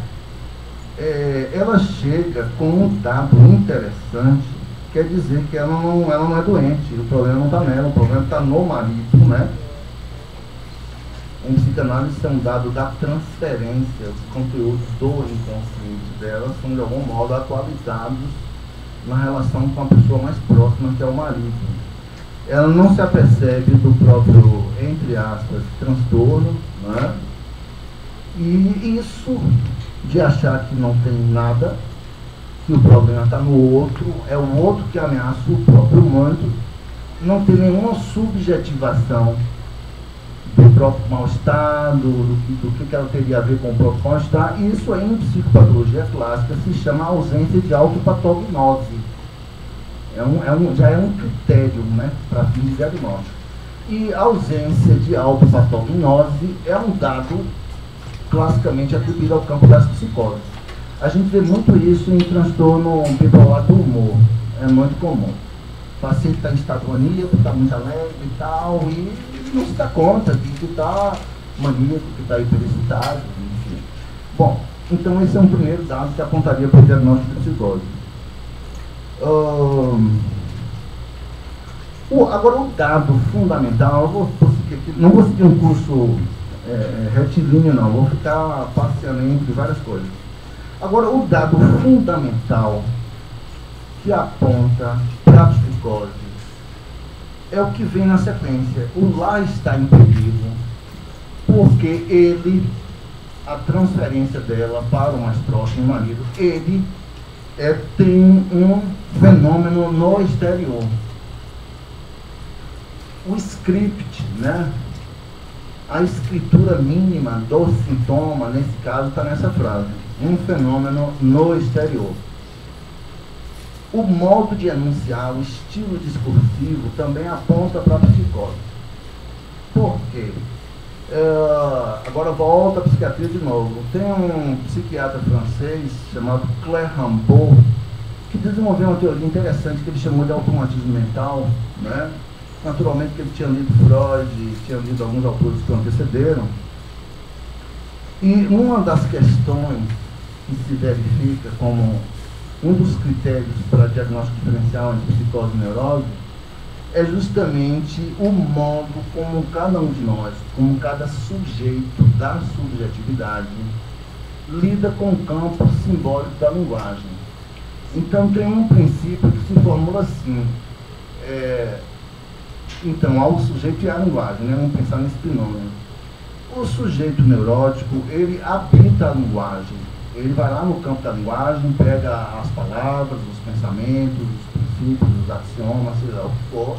ela chega com um dado interessante, quer dizer que ela não é doente, o problema não está nela, o problema está no marido, né? Em psicanálise, isso é um dado da transferência, os conteúdos do inconsciente dela são de algum modo atualizados na relação com a pessoa mais próxima, que é o marido. Ela não se apercebe do próprio, entre aspas, transtorno, né? E isso de achar que não tem nada, que o problema está no outro, é o outro que ameaça o próprio manto, não tem nenhuma subjetivação do próprio mal-estar, do que ela teria a ver com o próprio mal-estar. E isso aí, em psicopatologia clássica, se chama ausência de autopatognose. Já é um critério, né, para fim de diagnóstico. E a ausência de autopatognose é um dado classicamente atribuído ao campo das psicoses. A gente vê muito isso em transtorno bipolar do humor, é muito comum. O paciente está em estado maníaco, está muito alegre e tal, e não se dá conta de que está maníaco, que está hiperexcitado, enfim. Bom, então esse é um primeiro dado que apontaria para o diagnóstico de psicose. Agora, o dado fundamental, não vou seguir um curso retilíneo, não, vou ficar passeando entre várias coisas. Agora, o dado fundamental que aponta para a psicose é o que vem na sequência. O lá está impedido porque a transferência dela para o mais próximo, o marido, ele tem um fenômeno no exterior. O script, né? A escritura mínima do sintoma, nesse caso, está nessa frase. Um fenômeno no exterior. O modo de enunciar, o estilo discursivo, também aponta para a psicose. Por quê? Agora volta à psiquiatria de novo. Tem um psiquiatra francês chamado Claire Rambaud, que desenvolveu uma teoria interessante que ele chamou de automatismo mental, né? Naturalmente que ele tinha lido Freud, tinha lido alguns autores que o antecederam. E uma das questões que se verifica como um dos critérios para diagnóstico diferencial entre psicose e neurose é justamente o modo como cada um de nós, como cada sujeito da subjetividade, lida com o campo simbólico da linguagem. Então tem um princípio que se formula assim, então há o sujeito e a linguagem, né? Vamos pensar nesse binômio. O sujeito neurótico, ele habita a linguagem, ele vai lá no campo da linguagem, pega as palavras, os pensamentos, os princípios, os axiomas, sei lá o que for,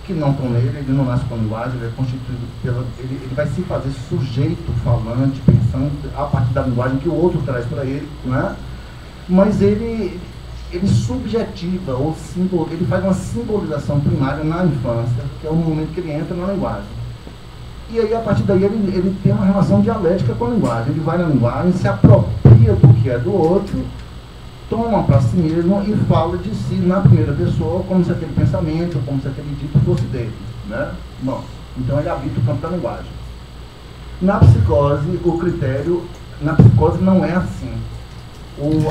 que não estão nele, ele não nasce com a linguagem, ele é constituído ele vai se fazer sujeito falante, pensando a partir da linguagem que o outro traz para ele, né? Mas ele subjetiva, ele faz uma simbolização primária na infância, que é o momento que ele entra na linguagem. E aí, a partir daí, ele tem uma relação dialética com a linguagem. Ele vai na linguagem, se apropria do que é do outro, toma para si mesmo e fala de si na primeira pessoa, como se aquele pensamento, como se aquele dito fosse dele, né? Bom, então ele habita o campo da linguagem. Na psicose, o critério, na psicose não é assim.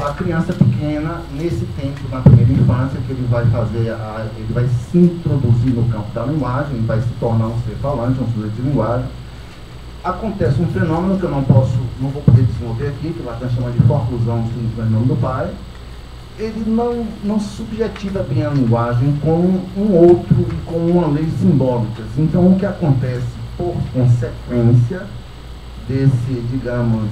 a criança pequena, nesse tempo, na primeira infância, que ele vai ele vai se introduzir no campo da linguagem, vai se tornar um ser falante, um sujeito de linguagem. Acontece um fenômeno que eu não vou poder desenvolver aqui, que Lacan chama de forclusão do fenômeno do pai. Ele não subjetiva bem a linguagem com um outro e com uma lei simbólicas. Então, o que acontece por consequência desse, digamos,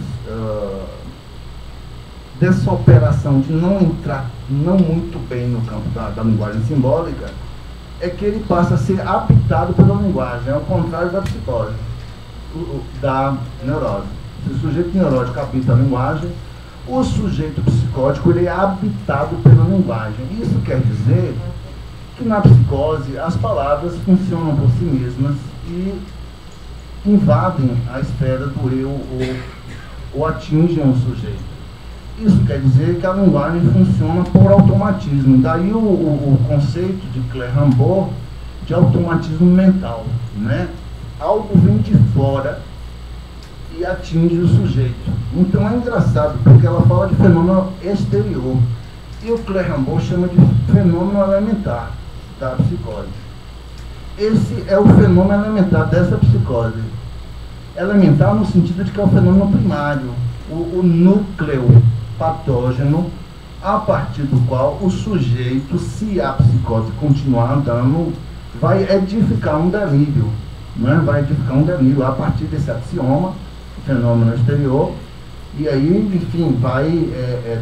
dessa operação de não entrar não muito bem no campo da linguagem simbólica, é que ele passa a ser habitado pela linguagem, ao contrário da psicose, da neurose. Se o sujeito neurótico habita a linguagem, o sujeito psicótico ele é habitado pela linguagem. Isso quer dizer que na psicose as palavras funcionam por si mesmas e invadem a esfera do eu ou atingem o sujeito. Isso quer dizer que a linguagem funciona por automatismo. Daí o conceito de Claire Rambaud de automatismo mental, né? Algo vem de fora e atinge o sujeito. Então é engraçado, porque ela fala de fenômeno exterior. E o Claire Rambaud chama de fenômeno elementar da psicose. Esse é o fenômeno elementar dessa psicose. Elementar no sentido de que é o fenômeno primário, o núcleo patógeno, a partir do qual o sujeito, se a psicose continuar andando, vai edificar um delírio. Né? Vai edificar um delírio a partir desse axioma, fenômeno exterior, e aí, enfim, vai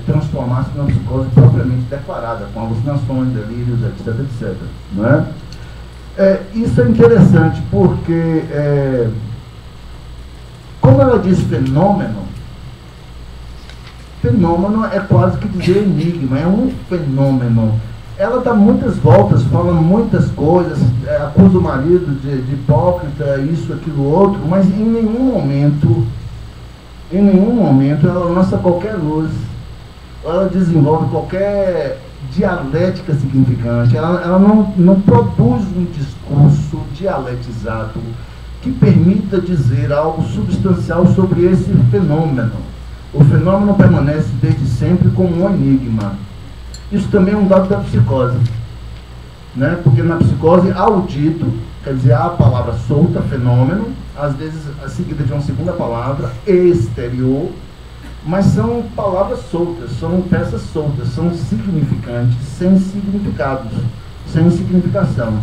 transformar-se numa psicose propriamente declarada, com alucinações, delírios, etc, etc. Né? Isso é interessante porque, como ela diz fenômeno é quase que dizer enigma, é um fenômeno. Ela dá muitas voltas, fala muitas coisas, acusa o marido de hipócrita, isso, aquilo, outro, mas em nenhum momento ela lança qualquer luz, ela desenvolve qualquer dialética significante, ela não produz um discurso dialetizado que permita dizer algo substancial sobre esse fenômeno. O fenômeno permanece desde sempre como um enigma. Isso também é um dado da psicose, né? Porque na psicose há o dito, quer dizer, há a palavra solta, fenômeno, às vezes seguida de uma segunda palavra, exterior, mas são palavras soltas, são peças soltas, são significantes, sem significados, sem significação.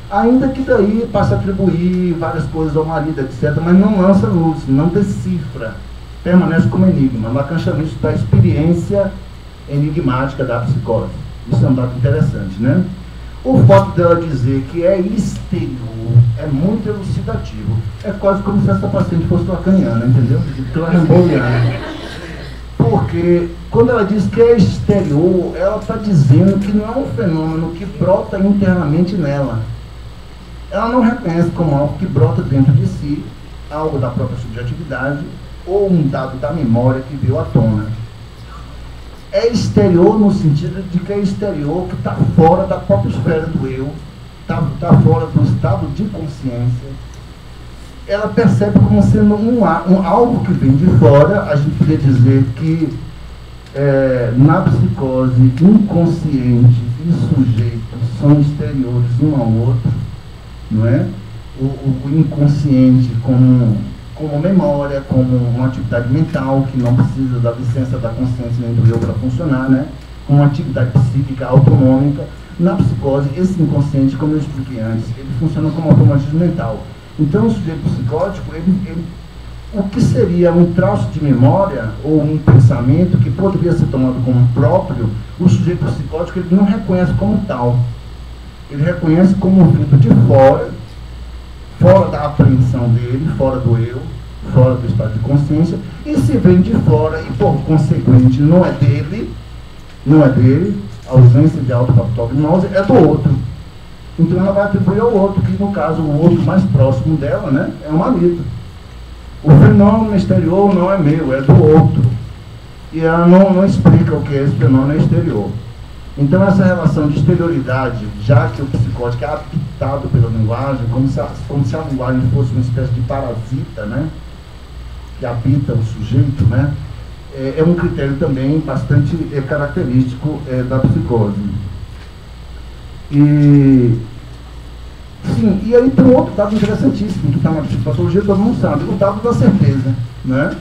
Ainda que daí passa a atribuir várias coisas ao marido, etc., mas não lança luz, não decifra, permanece como enigma. Lacan chama isso da experiência enigmática da psicose. Isso é um dado interessante, né? O fato dela dizer que é exterior é muito elucidativo. É quase como se essa paciente fosse lacaniana, entendeu? Rambaudiana. Porque quando ela diz que é exterior, ela está dizendo que não é um fenômeno que brota internamente nela. Ela não reconhece como algo que brota dentro de si, algo da própria subjetividade, ou um dado da memória que veio à tona. É exterior no sentido de que é exterior que está fora da própria esfera do eu, está fora do estado de consciência. Ela percebe como sendo algo que vem de fora. A gente poderia dizer que na psicose inconsciente e sujeito são exteriores um ao outro, não é? O inconsciente como memória, como uma atividade mental que não precisa da licença da consciência nem do eu para funcionar, né? Uma atividade psíquica autonômica. Na psicose, esse inconsciente, como eu expliquei antes, ele funciona como automatismo mental. Então, o sujeito psicótico, o que seria um traço de memória ou um pensamento que poderia ser tomado como próprio, o sujeito psicótico ele não reconhece como tal. Ele reconhece como vindo de fora da apreensão dele, fora do eu, fora do estado de consciência, e se vem de fora e, por consequente, não é dele, a ausência de autopatognose é do outro. Então ela vai atribuir ao outro, que no caso o outro mais próximo dela, né, é o marido. O fenômeno exterior não é meu, é do outro. E ela não explica o que é esse fenômeno exterior. Então essa relação de exterioridade, já que o psicótico é habitado pela linguagem, como se a linguagem fosse uma espécie de parasita, né, que habita o sujeito, né, é um critério também bastante característico da psicose. E aí tem um outro dado interessantíssimo que está na psicopatologia, todo mundo sabe, o dado da certeza, né?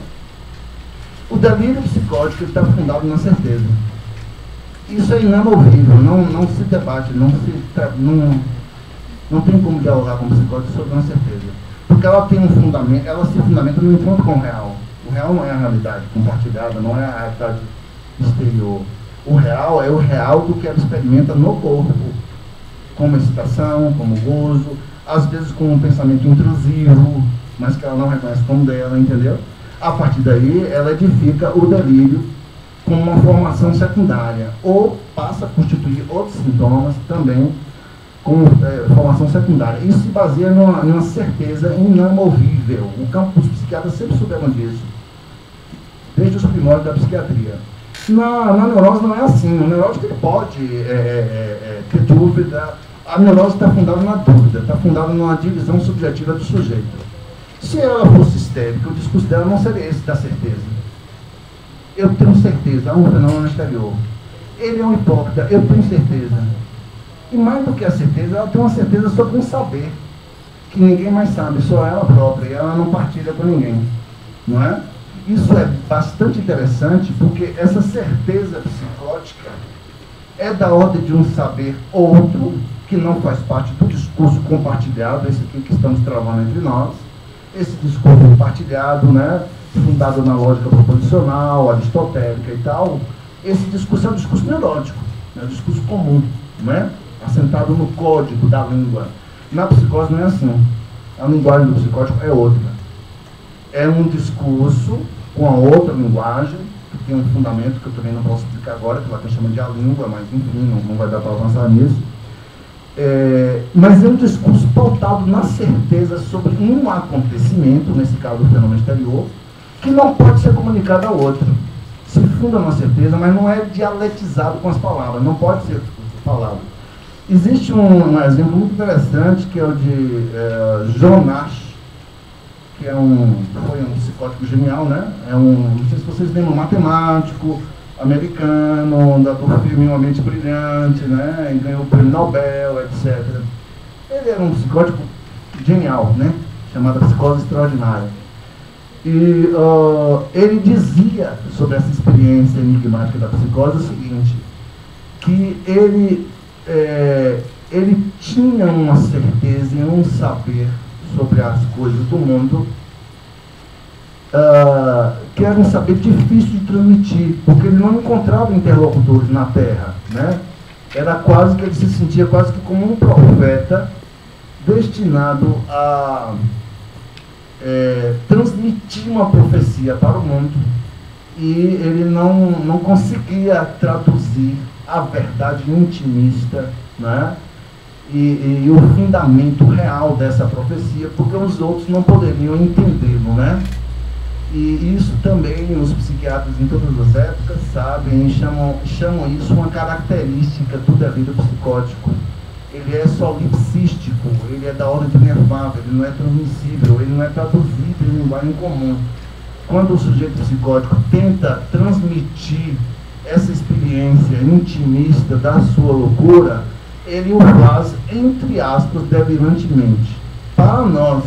O delírio psicótico está fundado na certeza. Isso é inamovível, não se debate, não tem como dialogar com o psicótico sobre uma certeza. Porque ela tem um fundamento, ela se fundamenta no encontro com o real. O real não é a realidade compartilhada, não é a realidade exterior. O real é o real do que ela experimenta no corpo, como excitação, como gozo, às vezes com um pensamento intrusivo, mas que ela não reconhece como dela, entendeu? A partir daí, ela edifica o delírio como uma formação secundária, ou passa a constituir outros sintomas também com formação secundária. Isso se baseia numa certeza inamovível. Os psiquiatras sempre souberam disso, desde os primórdios da psiquiatria. Na neurose não é assim. O neurótico ele pode ter dúvida. A neurose está fundada na dúvida, está fundada numa divisão subjetiva do sujeito. Se ela fosse histérica, o discurso dela não seria esse da certeza. Eu tenho certeza, há um fenômeno exterior. Ele é um hipócrita, eu tenho certeza. E mais do que a certeza, ela tem uma certeza sobre um saber, que ninguém mais sabe, só ela própria, e ela não partilha com ninguém. Não é? Isso é bastante interessante, porque essa certeza psicótica é da ordem de um saber outro, que não faz parte do discurso compartilhado, esse aqui que estamos travando entre nós, esse discurso compartilhado, né, fundado na lógica proposicional, aristotélica e tal. Esse discurso é um discurso neurótico, é um discurso comum, não é? Assentado no código da língua. Na psicose não é assim. A linguagem do psicótico é outra. É um discurso com a outra linguagem, que tem um fundamento que eu também não posso explicar agora, que Lacan chama de a língua, mas enfim, não vai dar para avançar nisso. Mas é um discurso pautado na certeza sobre um acontecimento, nesse caso o fenômeno exterior, que não pode ser comunicado ao outro. Se funda na certeza, mas não é dialetizado com as palavras, não pode ser falado. Existe um exemplo muito interessante, que é o de Jonas, que foi um psicótico genial, né? Não sei se vocês lembram, um matemático americano, do filme Uma Mente Brilhante, né? E ganhou o prêmio Nobel, etc. Ele era um psicótico genial, né? Chamado Psicose Extraordinária. E ele dizia sobre essa experiência enigmática da psicose o seguinte, que ele tinha uma certeza e um saber sobre as coisas do mundo, que era um saber difícil de transmitir, porque ele não encontrava interlocutores na Terra, né? Era quase que ele se sentia quase que como um profeta destinado a transmitir uma profecia para o mundo, e ele não conseguia traduzir a verdade intimista, né? E o fundamento real dessa profecia, porque os outros não poderiam entendê-lo, né? E isso também os psiquiatras em todas as épocas sabem, chamam isso uma característica do delírio psicótico. Ele é solipsístico, ele é da ordem do inefável, ele não é transmissível, ele não é traduzível em linguagem comum. Quando o sujeito psicótico tenta transmitir essa experiência intimista da sua loucura, ele o faz, entre aspas, delirantemente. Para nós,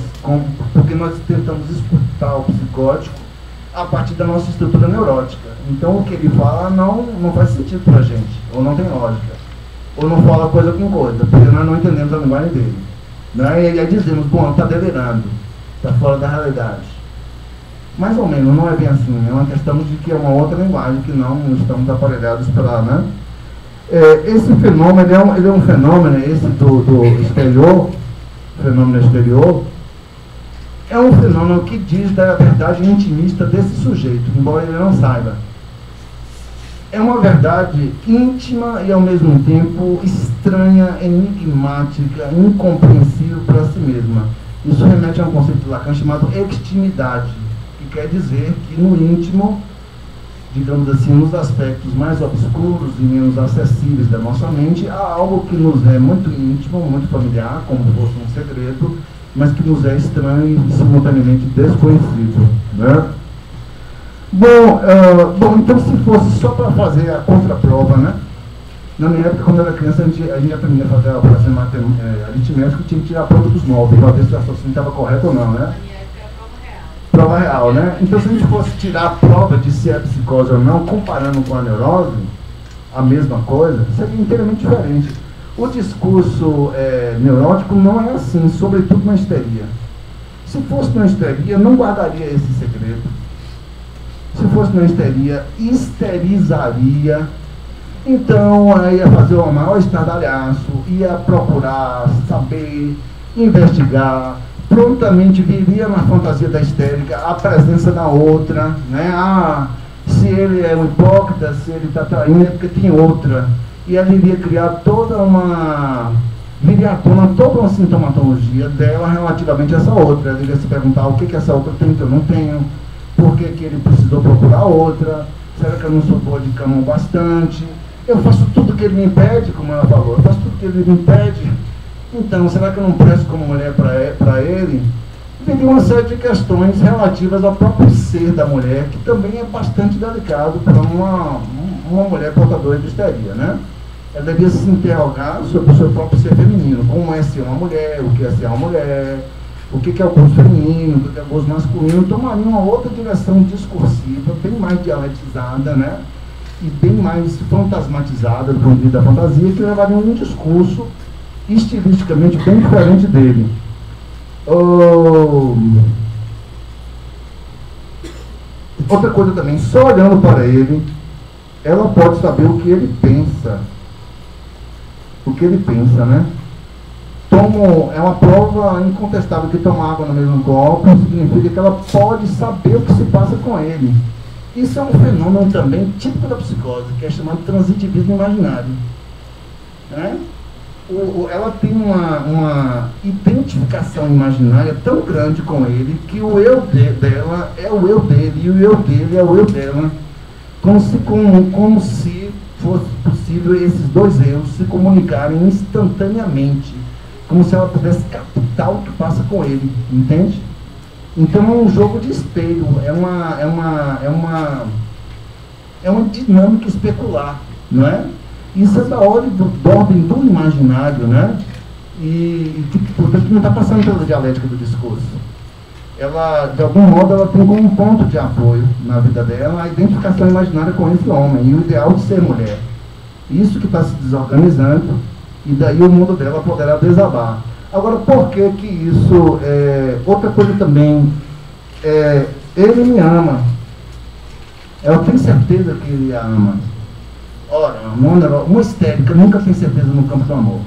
porque nós tentamos escutar o psicótico a partir da nossa estrutura neurótica. Então o que ele fala não faz sentido para a gente, ou não tem lógica, ou não fala coisa com coisa, porque nós não entendemos a linguagem dele. Né? E aí dizemos, bom, está delirando, está fora da realidade. Mais ou menos, não é bem assim, é uma questão de que é uma outra linguagem que não estamos aparelhados para, né? Esse fenômeno, ele é um fenômeno, esse do exterior, fenômeno exterior, é um fenômeno que diz da verdade intimista desse sujeito, embora ele não saiba. É uma verdade íntima e ao mesmo tempo estranha, enigmática, incompreensível para si mesma. Isso remete a um conceito de Lacan chamado extimidade, que quer dizer que no íntimo, digamos assim, nos aspectos mais obscuros e menos acessíveis da nossa mente, há algo que nos é muito íntimo, muito familiar, como se fosse um segredo, mas que nos é estranho e simultaneamente desconhecido, né? Bom, então se fosse só para fazer a contraprova, né? Na minha época, quando eu era criança, a gente aprendia a fazer a operação aritmética e tinha que tirar a prova dos 9, para ver se o raciocínio estava correto ou não, né? Prova real, né? Então, se a gente fosse tirar a prova de se é psicose ou não, comparando com a neurose, a mesma coisa, seria inteiramente diferente. O discurso neurótico não é assim, sobretudo na histeria. Se fosse na histeria, não guardaria esse segredo. Se fosse na histeria, histerizaria. Então, ia fazer o maior estardalhaço, ia procurar saber, investigar, prontamente viria na fantasia da histérica a presença da outra, né? Se ele é um hipócrita, se ele está traindo, é porque tem outra. E ela iria criar viria à tona toda uma sintomatologia dela relativamente a essa outra. Ela iria se perguntar o que essa outra tem que eu não tenho, por que ele precisou procurar outra, será que eu não sou boa de cama o bastante? Eu faço tudo que ele me impede, como ela falou, eu faço tudo que ele me impede. Então, será que eu não presto como mulher para ele? Viria uma série de questões relativas ao próprio ser da mulher, que também é bastante delicado para uma mulher portadora de histeria, né? Ela devia se interrogar sobre o seu próprio ser feminino, como é ser uma mulher, o que é ser uma mulher, o que é o gozo feminino, o que é o gozo masculino, tomaria uma outra direção discursiva, bem mais dialetizada, né? E bem mais fantasmatizada do ponto de vista da fantasia, que levaria um discurso estilisticamente bem diferente dele. Outra coisa também, só olhando para ele, ela pode saber o que ele pensa. O que ele pensa, né? É uma prova incontestável que tomar água no mesmo copo significa que ela pode saber o que se passa com ele. Isso é um fenômeno também típico da psicose, que é chamado transitivismo imaginário. Né? Ela tem uma identificação imaginária tão grande com ele que o eu dela é o eu dele e o eu dele é o eu dela. Como se fosse possível esses dois eus se comunicarem instantaneamente. Como se ela pudesse captar o que passa com ele, entende? Então é um jogo de espelho, é uma dinâmica especular, não é? Isso é da ordem do imaginário, né? E portanto não está passando pela dialética do discurso. Ela, de algum modo, ela tem como um ponto de apoio na vida dela a identificação imaginária com esse homem e o ideal de ser mulher. Isso que está se desorganizando e daí o mundo dela poderá desabar. Agora, por que isso outra coisa também, ele me ama. Ela tem certeza que ele a ama. Ora, uma histérica nunca tem certeza no campo do amor.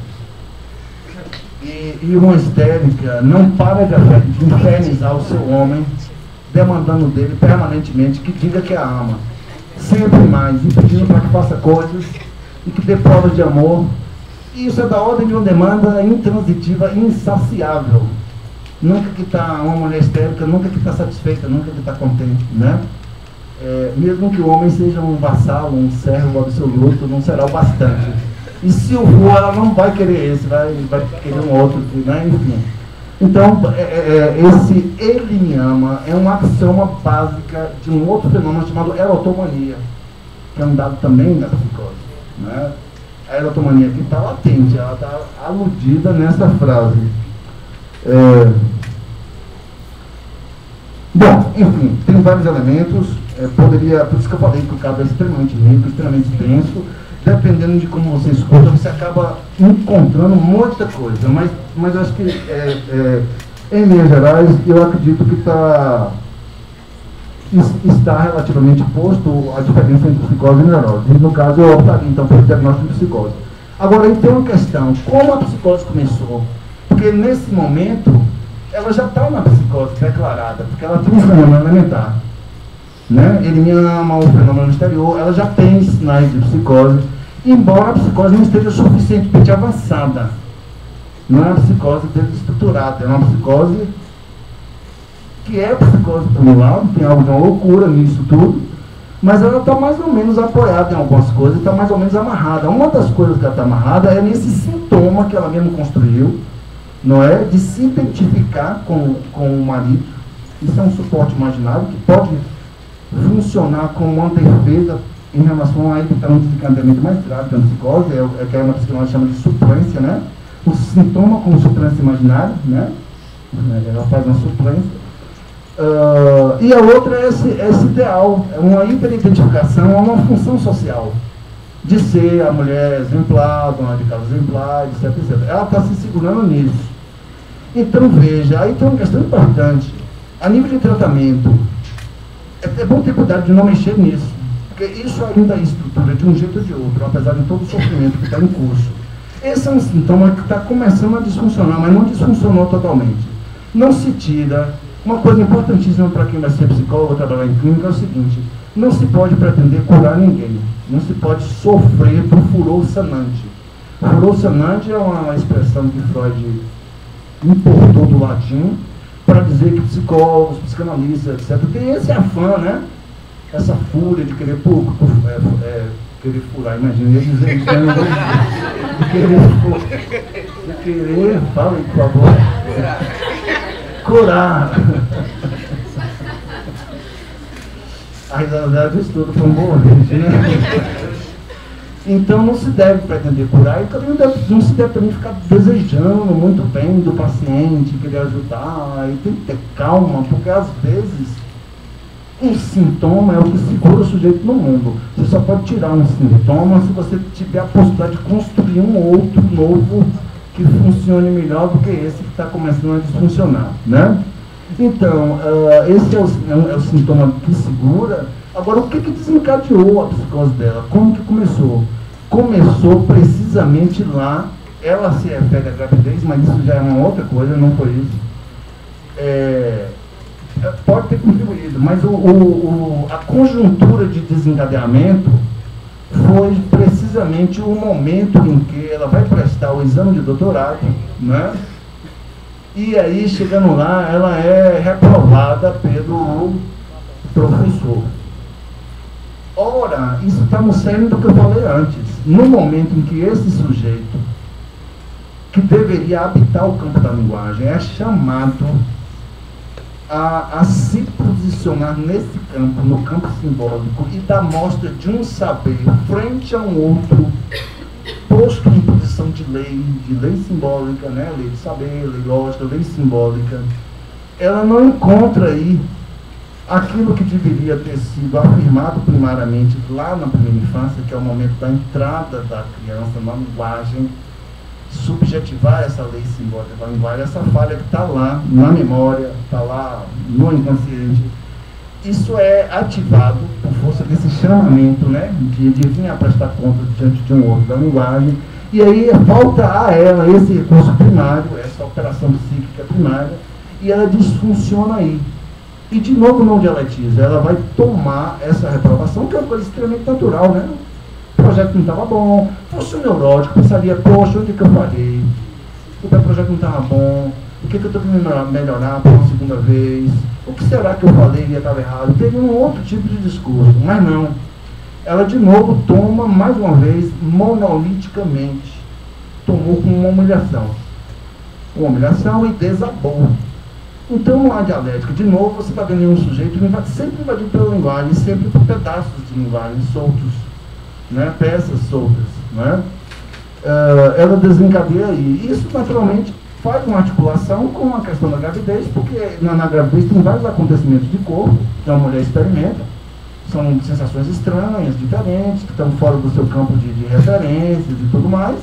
E uma histérica não para de infernizar o seu homem, demandando dele permanentemente que diga que a ama. Sempre mais, e pedindo para que faça coisas e que dê provas de amor. E isso é da ordem de uma demanda intransitiva, insaciável. Nunca que está uma mulher histérica, nunca que está satisfeita, nunca que está contente, né? Mesmo que o homem seja um vassalo, um servo absoluto, não será o bastante. E se o for, ela não vai querer esse, vai querer um outro, né? Enfim. Então, esse ele me ama é uma axioma básica de um outro fenômeno chamado erotomania, que é um dado também da psicose, né? A erotomania aqui está latente, ela está aludida nessa frase. Bom, enfim, tem vários elementos, por isso que eu falei que o caso é extremamente rico, extremamente denso, dependendo de como você escuta, você acaba encontrando muita coisa, mas acho que, em linhas gerais, eu acredito que está relativamente posto a diferença entre psicose e neurose. E no caso, eu optaria então pelo diagnóstico de psicose. Agora, aí tem uma questão, como a psicose começou? Porque nesse momento, ela já está na psicose declarada, porque ela tem um fenômeno elementar. Né? Ele me ama, o fenômeno exterior, ela já tem sinais de psicose, embora a psicose não esteja suficientemente avançada. Não é uma psicose desestruturada, é uma psicose que é psicose por um lado, tem algo de uma loucura nisso tudo, mas ela está mais ou menos apoiada em algumas coisas, está mais ou menos amarrada. Uma das coisas que ela está amarrada é nesse sintoma que ela mesmo construiu, não é? De se identificar com o marido. Isso é um suporte imaginário que pode funcionar como uma defesa em relação a evitar um desencadeamento mais grave da psicose, que é uma psicanálise chama de suplência, né? O sintoma como suplência imaginária, né? Ela faz uma suplência. E a outra é esse ideal, é uma hiperidentificação, é uma função social de ser a mulher exemplar, dona de casa exemplar, etc, etc. Ela está se segurando nisso. Então, veja, aí tem uma questão importante. A nível de tratamento, é bom ter cuidado de não mexer nisso, porque isso ainda estrutura de um jeito ou de outro, apesar de todo o sofrimento que está em curso. Esse é um sintoma que está começando a disfuncionar, mas não disfuncionou totalmente. Não se tira. Uma coisa importantíssima para quem vai ser psicólogo ou trabalhar em clínica é o seguinte: não se pode pretender curar ninguém, não se pode sofrer por furor sanante. Furor sanante é uma expressão que Freud importou do latim para dizer que psicólogos, psicanalistas, etc., tem esse afã, né? Essa fúria de querer querer furar, imagina, ia dizer isso, de querer, fala aí, por favor, curar. A realidade do estudo foi um bom ouvinte, né? Então não se deve pretender curar e também não se deve também ficar desejando muito bem do paciente, querer ajudar, e tem que ter calma, porque às vezes um sintoma é o que segura o sujeito no mundo. Você só pode tirar um sintoma se você tiver a possibilidade de construir um outro novo que funcione melhor do que esse que está começando a desfuncionar, né? Então, esse é o sintoma que segura. Agora, o que desencadeou a psicose dela? Como que começou? Começou precisamente lá. Ela se refere à gravidez, mas isso já é uma outra coisa, não foi isso. Pode ter contribuído, mas a conjuntura de desencadeamento foi precisamente o momento em que ela vai prestar o exame de doutorado, né? E aí, chegando lá, ela é reprovada pelo professor. Ora, isso está no cerne do que eu falei antes. No momento em que esse sujeito, que deveria habitar o campo da linguagem, é chamado a se posicionar nesse campo, no campo simbólico, e dar mostra de um saber frente a um outro, posto em posição de lei simbólica, né? Lei de saber, lei lógica, lei simbólica, ela não encontra aí aquilo que deveria ter sido afirmado primariamente lá na primeira infância, que é o momento da entrada da criança na linguagem, subjetivar essa lei simbólica da linguagem, essa falha que está lá na memória, está lá no inconsciente. Isso é ativado por força desse chamamento, né, de vir a prestar conta diante de um outro da linguagem, e aí volta a ela esse recurso primário, essa operação psíquica primária, e ela desfunciona aí. E de novo não dialetiza, ela vai tomar essa reprovação, que é uma coisa extremamente natural, né? O projeto não estava bom, fosse um neurótico, pensaria, poxa, onde que eu falhei? O meu projeto não estava bom, o que eu estou querendo melhorar para uma segunda vez? O que será que eu falei e estava errado? Teria um outro tipo de discurso, mas não. Ela de novo toma, mais uma vez, monoliticamente, tomou como uma humilhação e desabou. Então não há dialética. De novo, você está vendo um sujeito sempre invadido pela linguagem, sempre por pedaços de linguagem soltos, né? Peças soltas, né? Ela desencadeia aí. Isso, naturalmente, faz uma articulação com a questão da gravidez, porque na gravidez tem vários acontecimentos de corpo que a mulher experimenta. São sensações estranhas, diferentes, que estão fora do seu campo de referências e tudo mais,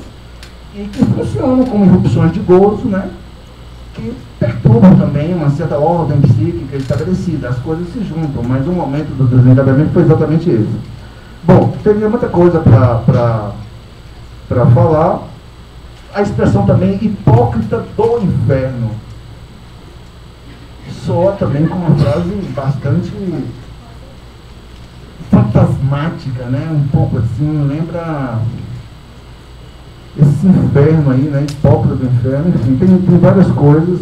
e que funcionam como irrupções de gozo, né? Que perturbam também uma certa ordem psíquica estabelecida. As coisas se juntam, mas o momento do desencadeamento foi exatamente esse. Bom, teria muita coisa para falar. A expressão também hipócrita do inferno soa também com uma frase bastante fantasmática, né? Um pouco assim, lembra esse inferno aí, né? Hipócrita do inferno, enfim, tem várias coisas.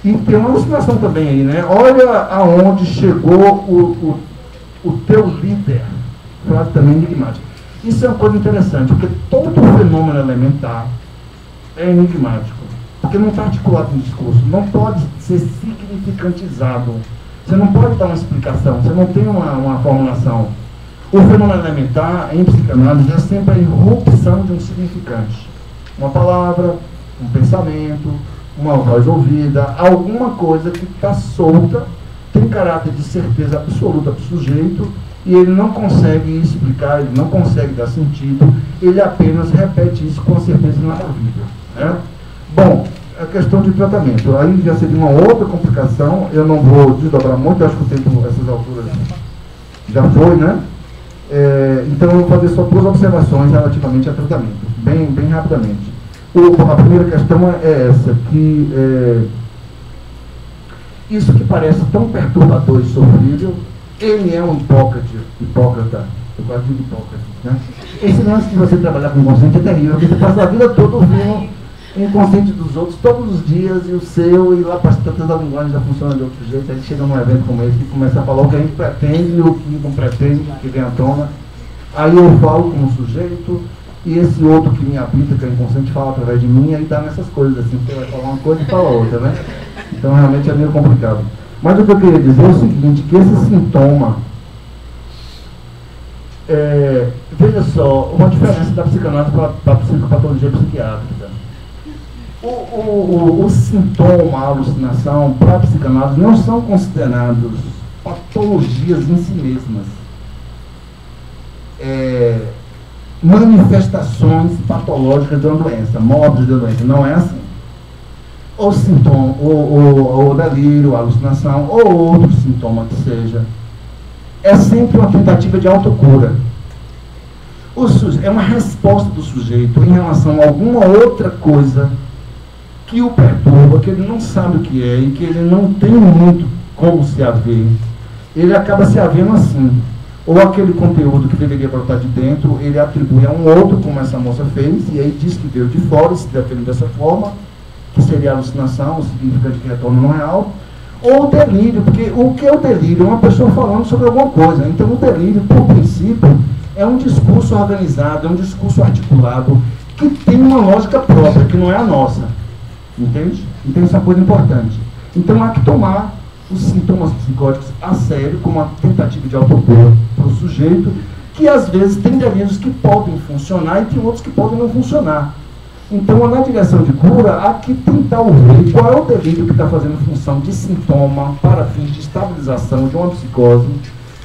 E tem uma alucinação também aí, né? Olha aonde chegou o teu líder. Frase também enigmática. Isso é uma coisa interessante, porque todo fenômeno elementar é enigmático, porque não está articulado no discurso, não pode ser significantizado. Você não pode dar uma explicação, você não tem uma formulação. O fenômeno elementar, em psicanálise, é sempre a irrupção de um significante. Uma palavra, um pensamento, uma voz ouvida, alguma coisa que está solta, tem caráter de certeza absoluta para o sujeito, e ele não consegue explicar, ele não consegue dar sentido, ele apenas repete isso com certeza inamovível, né? Bom, a questão de tratamento, aí já seria uma outra complicação, eu não vou desdobrar muito, acho que o tempo, essas alturas já foi, né? Então eu vou fazer só 2 observações relativamente a tratamento, bem rapidamente. A primeira questão é essa, que isso que parece tão perturbador e sofrível, ele é um hipócrita, eu quase digo Hipócrates, né? Esse lance de você trabalhar com inconsciente é terrível, porque você passa a vida toda ouvindo o inconsciente dos outros todos os dias, e o seu, e lá para as tantas da linguagem já funciona de outro jeito, aí chega num evento como esse e começa a falar o que a gente pretende e o que não pretende, que vem à tona. Aí eu falo como sujeito, e esse outro que me habita, que é inconsciente, fala através de mim, aí dá nessas coisas, assim, você vai falar uma coisa e fala outra, né? Então realmente é meio complicado. Mas o que eu queria dizer é o seguinte, que esse sintoma, veja só, uma diferença da psicanálise para a psicopatologia psiquiátrica. O sintoma, a alucinação, para a psicanálise, não são considerados patologias em si mesmas. Manifestações patológicas de uma doença, modos de doença, não é assim. O sintoma, o delírio, a alucinação, ou outro sintoma que seja, é sempre uma tentativa de autocura. É uma resposta do sujeito em relação a alguma outra coisa que o perturba, que ele não sabe o que é e que ele não tem muito como se haver. Ele acaba se havendo assim. Ou aquele conteúdo que deveria brotar de dentro, ele atribui a um outro, como essa moça fez, e aí diz que veio de fora e se defende dessa forma, que seria alucinação, o significado de retorno não real, ou delírio, porque o que é o delírio? É uma pessoa falando sobre alguma coisa. Então o delírio, por princípio, é um discurso organizado, é um discurso articulado, que tem uma lógica própria, que não é a nossa. Entende? Então isso é uma coisa importante. Então há que tomar os sintomas psicóticos a sério, como uma tentativa de autocura para o sujeito, que às vezes tem delírios que podem funcionar e tem outros que podem não funcionar. Então, na direção de cura, há que tentar ouvir qual é o delírio que está fazendo função de sintoma para fins de estabilização de uma psicose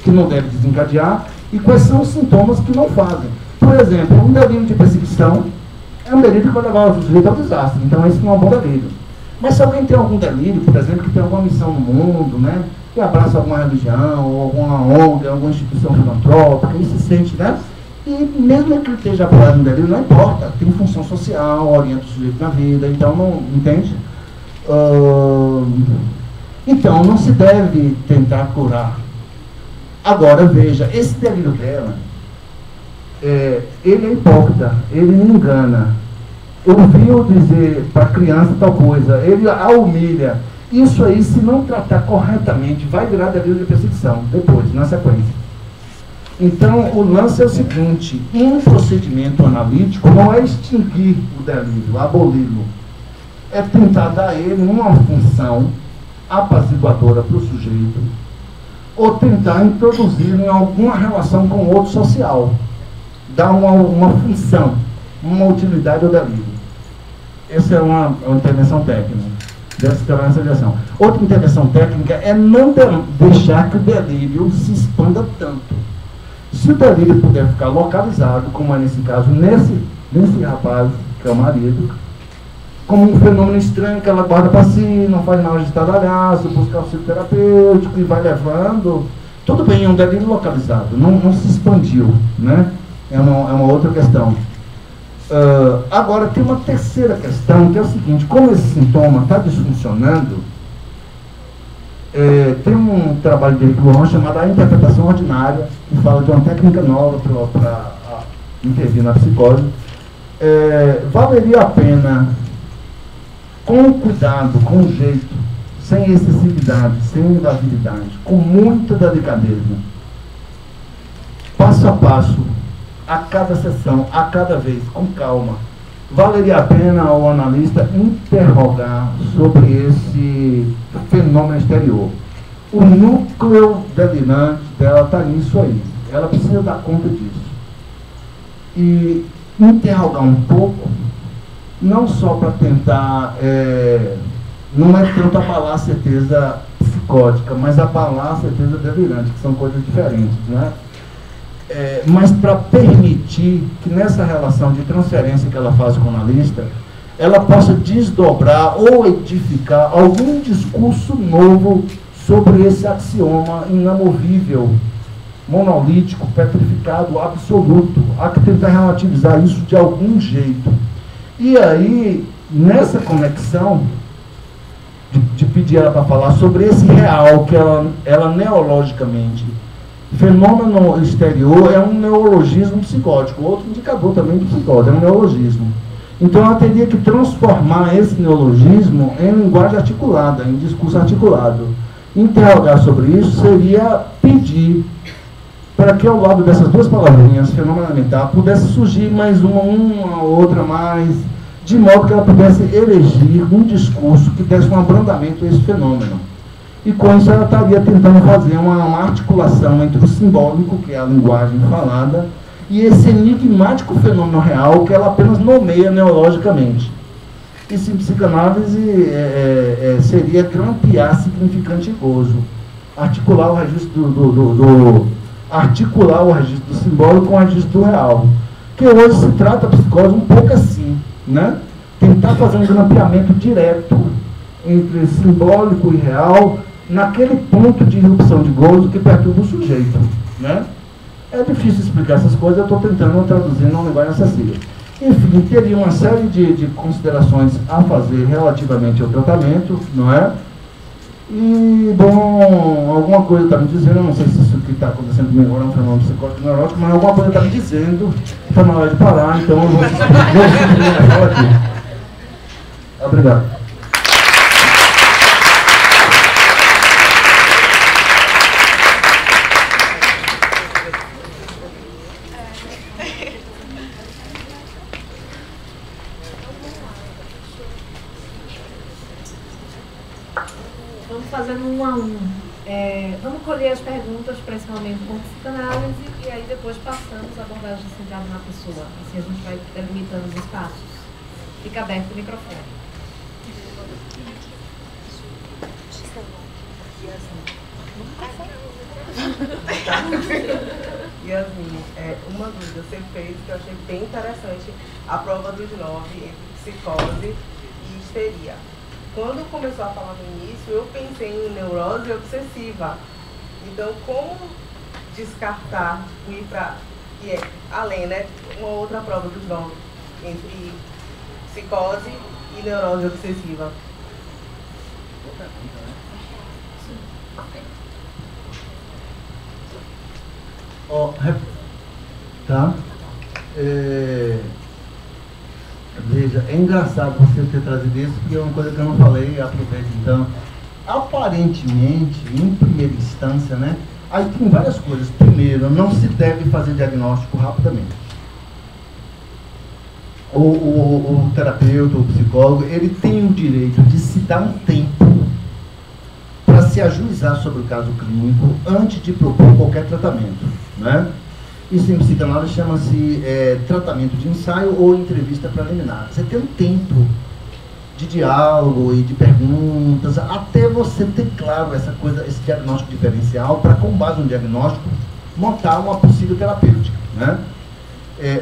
que não deve desencadear, e quais são os sintomas que não fazem. Por exemplo, um delírio de perseguição é um delírio que vai levar o sujeito ao desastre, então esse não é um bom delírio. Mas se alguém tem algum delírio, por exemplo, que tem alguma missão no mundo, né, que abraça alguma religião, ou alguma ONG, alguma instituição filantrópica, e se sente, né? E mesmo que ele esteja apoiado no delírio, não importa, tem função social, orienta o sujeito na vida, então não, entende? Então, não se deve tentar curar. Agora, veja, esse delírio dela, ele é hipócrita, ele me engana. Ouviu dizer para a criança tal coisa, ele a humilha. Isso aí, se não tratar corretamente, vai virar delírio de perseguição, depois, na sequência. Então, o lance é o seguinte, um procedimento analítico não é extinguir o delírio, aboli-lo. É tentar dar a ele uma função apaziguadora para o sujeito, ou tentar introduzi-lo em alguma relação com o outro social. Dar uma função, uma utilidade ao delírio. Essa é uma intervenção técnica, dessa direção. Outra intervenção técnica é não deixar que o delírio se expanda tanto. Se o delírio puder ficar localizado, como é nesse caso, nesse rapaz, que é o marido, como um fenômeno estranho que ela guarda para si, não faz mal de estardalhaço, buscar o psicoterapêutico e vai levando, tudo bem, é um delírio localizado, não se expandiu, né? É uma outra questão. Agora, tem uma terceira questão, que é o seguinte, como esse sintoma está disfuncionando, tem um trabalho de Eric Laurent chamado A Interpretação Ordinária, que fala de uma técnica nova para intervir na psicose. Valeria a pena, com cuidado, com jeito, sem excessividade, sem invasividade, com muita delicadeza, passo a passo, a cada sessão, a cada vez, com calma, valeria a pena ao analista interrogar sobre esse fenômeno exterior. O núcleo delirante dela está nisso aí. Ela precisa dar conta disso. E interrogar um pouco, não só para tentar, não é tanto abalar a certeza psicótica, mas abalar a certeza delirante, que são coisas diferentes, né? Mas para permitir que nessa relação de transferência que ela faz com o analista, ela possa desdobrar ou edificar algum discurso novo sobre esse axioma inamovível, monolítico, petrificado, absoluto. Há que tentar relativizar isso de algum jeito. E aí, nessa conexão, de pedir ela para falar sobre esse real, que ela neologicamente, fenômeno exterior é um neologismo psicótico, outro indicador também de psicose, é um neologismo. Então ela teria que transformar esse neologismo em linguagem articulada, em discurso articulado. Interrogar sobre isso seria pedir para que ao lado dessas duas palavrinhas, fenomenamentar, pudesse surgir mais uma outra mais, de modo que ela pudesse elegir um discurso que desse um abrandamento a esse fenômeno. E com isso ela estaria tentando fazer uma articulação entre o simbólico, que é a linguagem falada, e esse enigmático fenômeno real que ela apenas nomeia neologicamente. Isso em psicanálise seria grampear significante e gozo. Articular o registro articular o registro do simbólico com o registro do real. Que hoje se trata a psicose um pouco assim, né? Tentar fazer um grampeamento direto entre simbólico e real naquele ponto de irrupção de gozo que perturba o sujeito, né? É difícil explicar essas coisas, eu estou tentando traduzir numa linguagem acessível. Enfim, teria uma série de considerações a fazer relativamente ao tratamento, não é? E, bom, alguma coisa está me dizendo, eu não sei se isso que está acontecendo comigo agora é um fenômeno psicótico neurótico, mas alguma coisa está me dizendo que está na hora de parar, então eu vou seguir a fala aqui. Obrigado. Fazendo um a um. Vamos colher as perguntas para esse momento com psicanálise e aí depois passamos a abordagem centrada na pessoa. Assim a gente vai delimitando os espaços. Fica aberto o microfone. Yasmin, uma dúvida você fez que eu achei bem interessante, a prova dos 9 entre psicose e histeria. Quando começou a falar no início, eu pensei em neurose obsessiva. Então, como descartar, ir para, além, né, uma outra prova dos 9 entre psicose e neurose obsessiva? Tá? Veja, é engraçado você ter trazido isso, porque é uma coisa que eu não falei e aproveito. Então, aparentemente, em primeira instância, né? Aí tem várias coisas. Primeiro, não se deve fazer diagnóstico rapidamente. O terapeuta, o psicólogo, ele tem o direito de se dar um tempo para se ajuizar sobre o caso clínico antes de propor qualquer tratamento, né? Isso em psicanálise chama-se tratamento de ensaio ou entrevista preliminar. Você tem um tempo de diálogo e de perguntas, até você ter claro essa coisa, esse diagnóstico diferencial, para, com base no diagnóstico, montar uma possível terapêutica, né?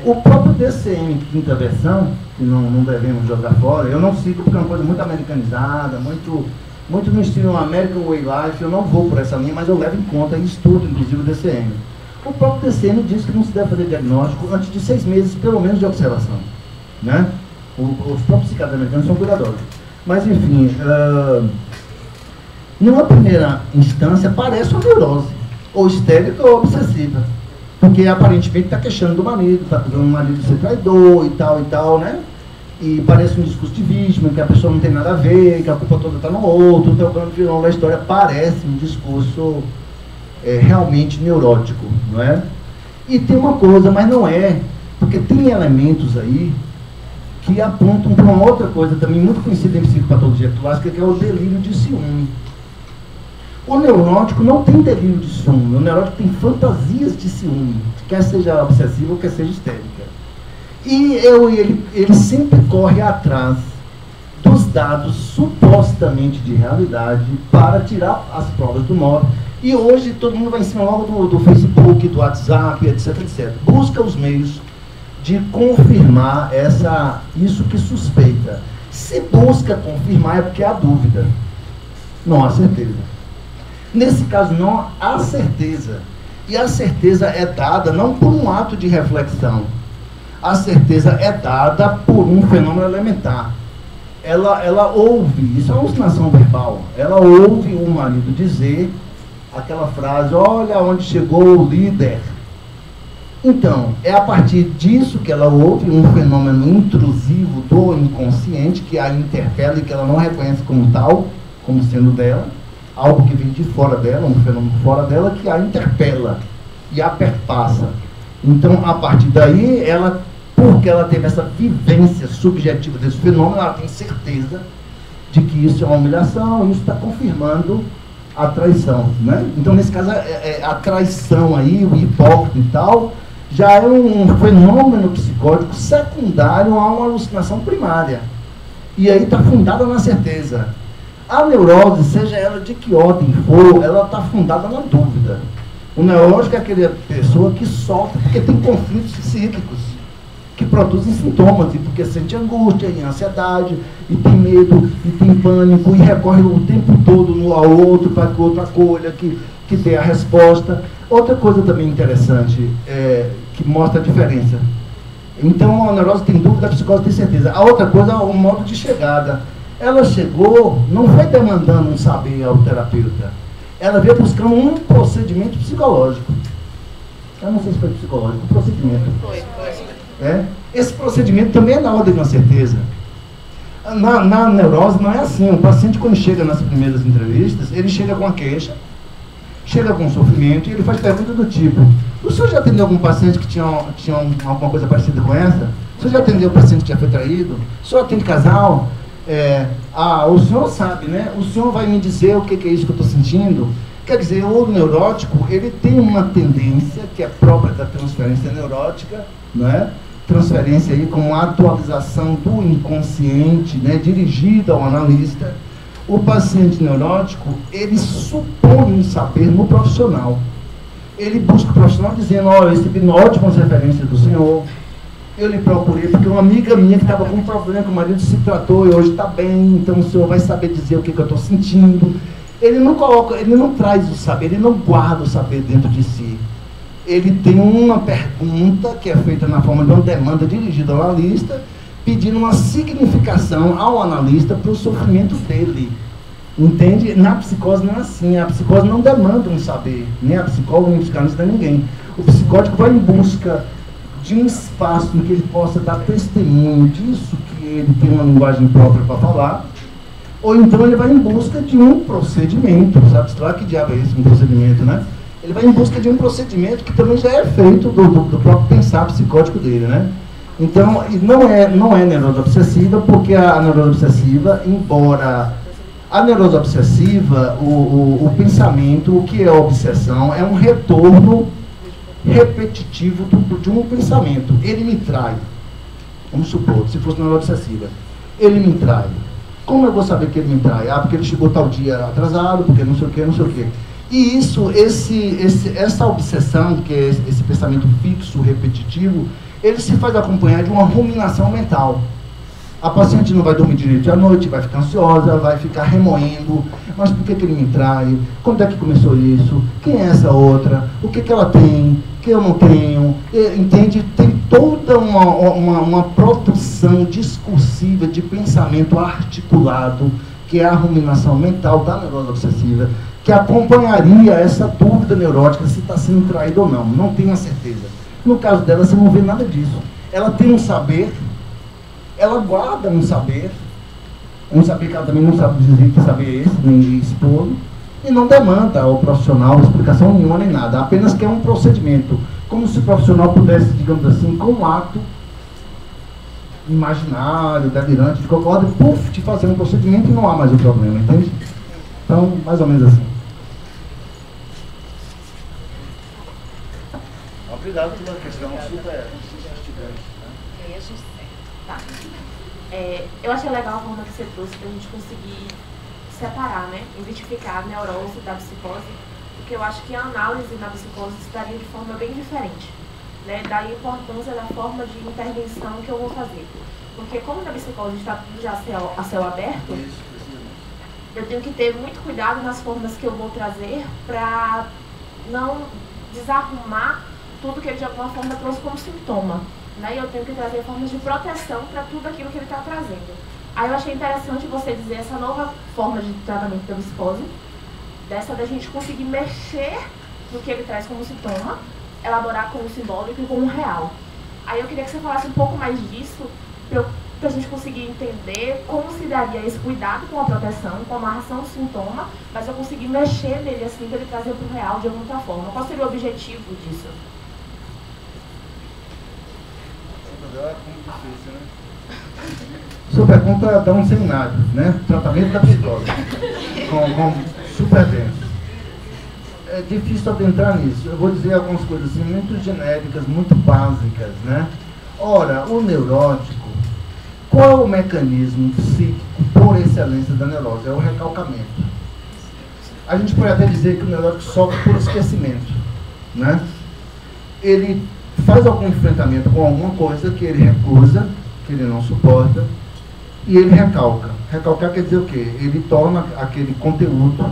O próprio DCM, quinta versão, que não devemos jogar fora, eu não sigo porque é uma coisa muito americanizada, muito no estilo American Way Life, eu não vou por essa linha, mas eu levo em conta e estudo, inclusive, o DCM. O próprio DCM diz que não se deve fazer diagnóstico antes de 6 meses, pelo menos, de observação, né? Os próprios psiquiatras americanos são cuidadosos. Mas, enfim, numa primeira instância, parece uma neurose, ou histérica ou obsessiva, porque aparentemente está queixando do marido, está acusando o marido de ser traidor e tal, né? E parece um discurso de vítima, que a pessoa não tem nada a ver, que a culpa toda está no outro, então o grande vilão da história parece um discurso realmente neurótico, não é? E tem uma coisa, mas não é, porque tem elementos aí que apontam para uma outra coisa também muito conhecida em psicopatologia clássica, que é o delírio de ciúme. O neurótico não tem delírio de ciúme, o neurótico tem fantasias de ciúme, quer seja obsessiva ou quer seja histérica. E ele sempre corre atrás dos dados supostamente de realidade para tirar as provas do 9. E hoje todo mundo vai em cima logo do Facebook, do WhatsApp, etc, etc. Busca os meios de confirmar isso que suspeita. Se busca confirmar é porque há dúvida, não há certeza. Nesse caso não há certeza. E a certeza é dada não por um ato de reflexão. A certeza é dada por um fenômeno elementar. Ela ouve, isso é uma alucinação verbal, ela ouve o marido dizer aquela frase, olha onde chegou o líder. Então, é a partir disso que ela ouve um fenômeno intrusivo do inconsciente que a interpela e que ela não reconhece como tal, como sendo dela, algo que vem de fora dela, um fenômeno fora dela que a interpela e a perpassa. Então, a partir daí, porque ela teve essa vivência subjetiva desse fenômeno, ela tem certeza de que isso é uma humilhação, e isso está confirmando a traição, né? Então, nesse caso, a traição aí, o hipócrita e tal, já é um fenômeno psicótico secundário a uma alucinação primária. E aí está fundada na certeza. A neurose, seja ela de que ordem for, ela está fundada na dúvida. O neurótico é aquela pessoa que sofre porque tem conflitos psíquicos, que produzem sintomas, e porque sente angústia e ansiedade, e tem medo, e tem pânico, e recorre o tempo todo um ao outro para que o outro acolha, que dê a resposta. Outra coisa também interessante, que mostra a diferença. Então, a neurose tem dúvida, a psicose tem certeza. A outra coisa é o modo de chegada. Ela chegou, não foi demandando um saber ao terapeuta. Ela veio buscando um procedimento psicológico. Eu não sei se foi psicológico, um procedimento. Esse procedimento também é na ordem de uma certeza. Na neurose não é assim. O paciente, quando chega nas primeiras entrevistas, ele chega com a queixa, chega com sofrimento, e ele faz perguntas do tipo: o senhor já atendeu algum paciente que tinha alguma coisa parecida com essa? O senhor já atendeu um paciente que já foi traído? O senhor atende casal? O senhor sabe, né? O senhor vai me dizer o que é isso que eu estou sentindo? Quer dizer, o neurótico, ele tem uma tendência que é própria da transferência neurótica, não é? Transferência aí como atualização do inconsciente, né, dirigida ao analista. O paciente neurótico, ele supõe um saber no profissional. Ele busca o profissional dizendo: olha, eu recebi ótimas referências do senhor, eu lhe procurei porque uma amiga minha que estava com um problema, que o marido se tratou e hoje está bem, então o senhor vai saber dizer o que eu estou sentindo. Ele não traz o saber, ele não guarda o saber dentro de si. Ele tem uma pergunta que é feita na forma de uma demanda dirigida ao analista, pedindo uma significação ao analista para o sofrimento dele. Entende? Na psicose não é assim. A psicose não demanda um saber, nem a psicóloga, nem o psicanalista, nem ninguém. O psicótico vai em busca de um espaço em que ele possa dar testemunho disso, que ele tem uma linguagem própria para falar, ou então ele vai em busca de um procedimento. Sabe lá que diabo é esse, um procedimento, né? Ele vai em busca de um procedimento que também já é feito do próprio pensar psicótico dele, né? Então, não é neurose obsessiva, porque a neurose obsessiva, embora a neurose obsessiva, o pensamento, o que é a obsessão, é um retorno repetitivo de um pensamento. Ele me trai. Vamos supor, se fosse neurose obsessiva. Ele me trai. Como eu vou saber que ele me trai? Porque ele chegou tal dia atrasado, porque não sei o que, não sei o que. E essa obsessão, que é esse pensamento fixo, repetitivo, ele se faz acompanhar de uma ruminação mental. A paciente não vai dormir direito à noite, vai ficar ansiosa, vai ficar remoendo. Mas por que ele me trai? Quando é que começou isso? Quem é essa outra? O que ela tem? Que eu não tenho? Entende? Tem toda uma produção discursiva de pensamento articulado, que é a ruminação mental da neurose obsessiva, que acompanharia essa dúvida neurótica se está sendo traído ou não. Não tenho a certeza. No caso dela, você não vê nada disso. Ela tem um saber, ela guarda um saber que ela também não sabe dizer que saber é esse, nem expor, e não demanda ao profissional explicação nenhuma nem nada, apenas que é um procedimento, como se o profissional pudesse, digamos assim, com um ato imaginário, delirante, de qualquer ordem, te fazer um procedimento e não há mais o problema, entende? Então, mais ou menos assim. Obrigado pela questão super instigante. Tá. Eu achei legal a forma que você trouxe para a gente conseguir separar, né? Identificar a neurose da psicose, porque eu acho que a análise na psicose estaria de forma bem diferente, né? Daí a importância da forma de intervenção que eu vou fazer. Porque como na psicose está tudo já a céu aberto, eu tenho que ter muito cuidado nas formas que eu vou trazer para não desarrumar tudo que ele de alguma forma trouxe como sintoma. Né? E eu tenho que trazer formas de proteção para tudo aquilo que ele está trazendo. Aí eu achei interessante você dizer essa nova forma de tratamento da psicose, dessa da gente conseguir mexer no que ele traz como sintoma, elaborar com o simbólico e com o real. Aí eu queria que você falasse um pouco mais disso, para a gente conseguir entender como se daria esse cuidado com a proteção, com a amarração do sintoma, mas eu conseguir mexer nele assim para ele trazer para o real de alguma outra forma. Qual seria o objetivo disso? Sua pergunta dá um seminário, né? Tratamento da psicose, com super denso. É difícil adentrar nisso. Eu vou dizer algumas coisas assim, muito genéricas, muito básicas, né? Ora, o neurótico, qual é o mecanismo psíquico por excelência da neurose? É o recalcamento. A gente pode até dizer que o neurótico sofre por esquecimento, né? Ele faz algum enfrentamento com alguma coisa que ele recusa, que ele não suporta, e ele recalca. Recalcar quer dizer o quê? Ele torna aquele conteúdo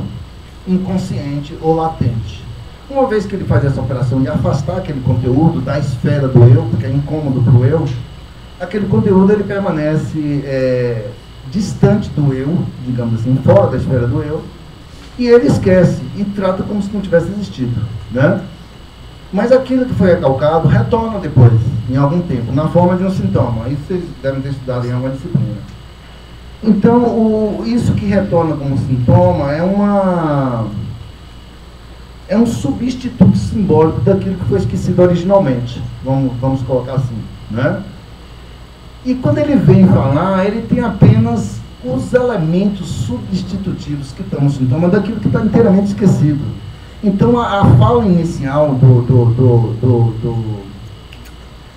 inconsciente ou latente. Uma vez que ele faz essa operação de afastar aquele conteúdo da esfera do eu, porque é incômodo para o eu, aquele conteúdo ele permanece distante do eu, digamos assim, fora da esfera do eu, e ele esquece e trata como se não tivesse existido, né? Mas aquilo que foi recalcado retorna depois, em algum tempo, na forma de um sintoma. Isso vocês devem ter estudado em alguma disciplina. Então, isso que retorna como sintoma é um substituto simbólico daquilo que foi esquecido originalmente. Vamos colocar assim, né? E quando ele vem falar, ele tem apenas os elementos substitutivos que estão no sintoma daquilo que está inteiramente esquecido. Então, a fala inicial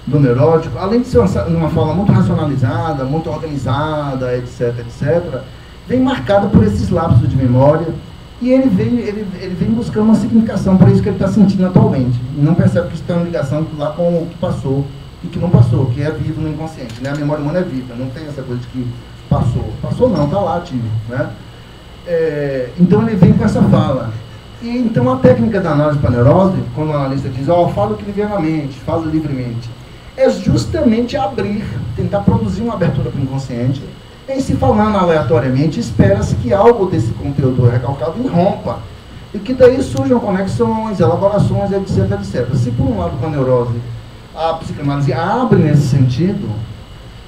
do neurótico, além de ser uma fala muito racionalizada, muito organizada, etc., vem marcada por esses lapsos de memória, e ele vem buscando uma significação para isso que ele está sentindo atualmente. E não percebe que isso tem uma ligação lá com o que passou e que não passou, que é vivo no inconsciente, né? A memória humana é viva, não tem essa coisa de que passou. Passou não, está lá ativo, né? Então, ele vem com essa fala. E então a técnica da análise para neurose, quando o analista diz, fala o que lhe vier na mente, fala livremente, é justamente abrir, tentar produzir uma abertura para o inconsciente, em se falando aleatoriamente, espera-se que algo desse conteúdo recalcado irrompa, e que daí surjam conexões, elaborações, etc. Se por um lado com a neurose, a psicanálise abre nesse sentido,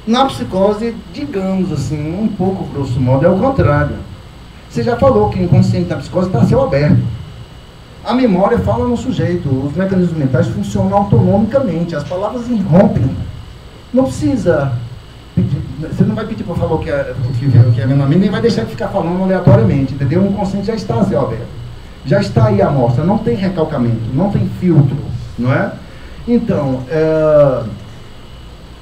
na psicose, digamos assim, um pouco grosso modo, é o contrário. Você já falou que o inconsciente da psicose está a céu aberto. A memória fala no sujeito, os mecanismos mentais funcionam autonomicamente, as palavras irrompem. Não precisa pedir, você não vai pedir para falar o que é menor, nem vai deixar de ficar falando aleatoriamente, entendeu? O inconsciente já está a céu aberto. Já está aí a amostra, não tem recalcamento, não tem filtro, não é? Então,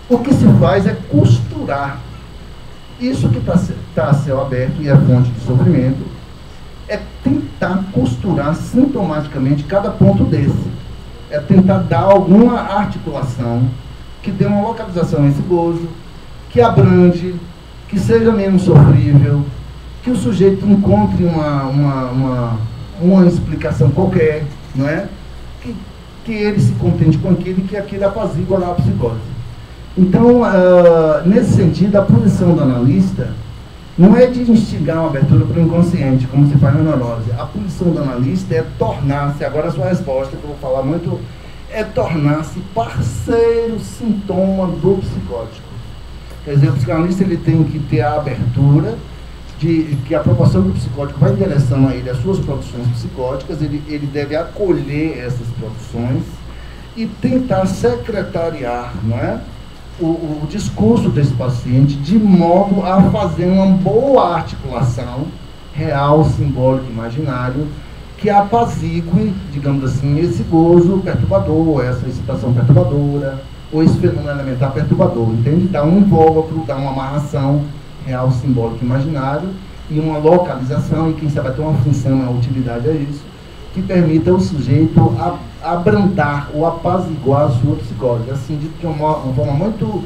o que se faz é costurar. Isso que está a céu aberto e é fonte de sofrimento, é tentar costurar sintomaticamente cada ponto desse. É tentar dar alguma articulação que dê uma localização a esse gozo, que abrande, que seja menos sofrível, que o sujeito encontre uma explicação qualquer, não é? Que ele se contente com aquilo e que aquilo apazigua lá a psicose. Então, nesse sentido, a posição do analista não é de instigar uma abertura para o inconsciente, como se faz na neurose. A posição do analista é tornar-se, agora a sua resposta, que eu vou falar muito, é tornar-se parceiro sintoma do psicótico. Quer dizer, o psicanalista ele tem que ter a abertura de que a proporção do psicótico vai em direção a ele, as suas produções psicóticas, ele deve acolher essas produções e tentar secretariar, não é? O discurso desse paciente de modo a fazer uma boa articulação real, simbólico, imaginário que apazigue, digamos assim, esse gozo perturbador, essa excitação perturbadora, ou esse fenômeno elementar perturbador, entende? Dá um invólucro, dá uma amarração real, simbólico, imaginário, e uma localização, e quem sabe até uma função, uma utilidade é isso, que permita ao sujeito abrandar ou apaziguar a sua psicose, assim, de uma forma muito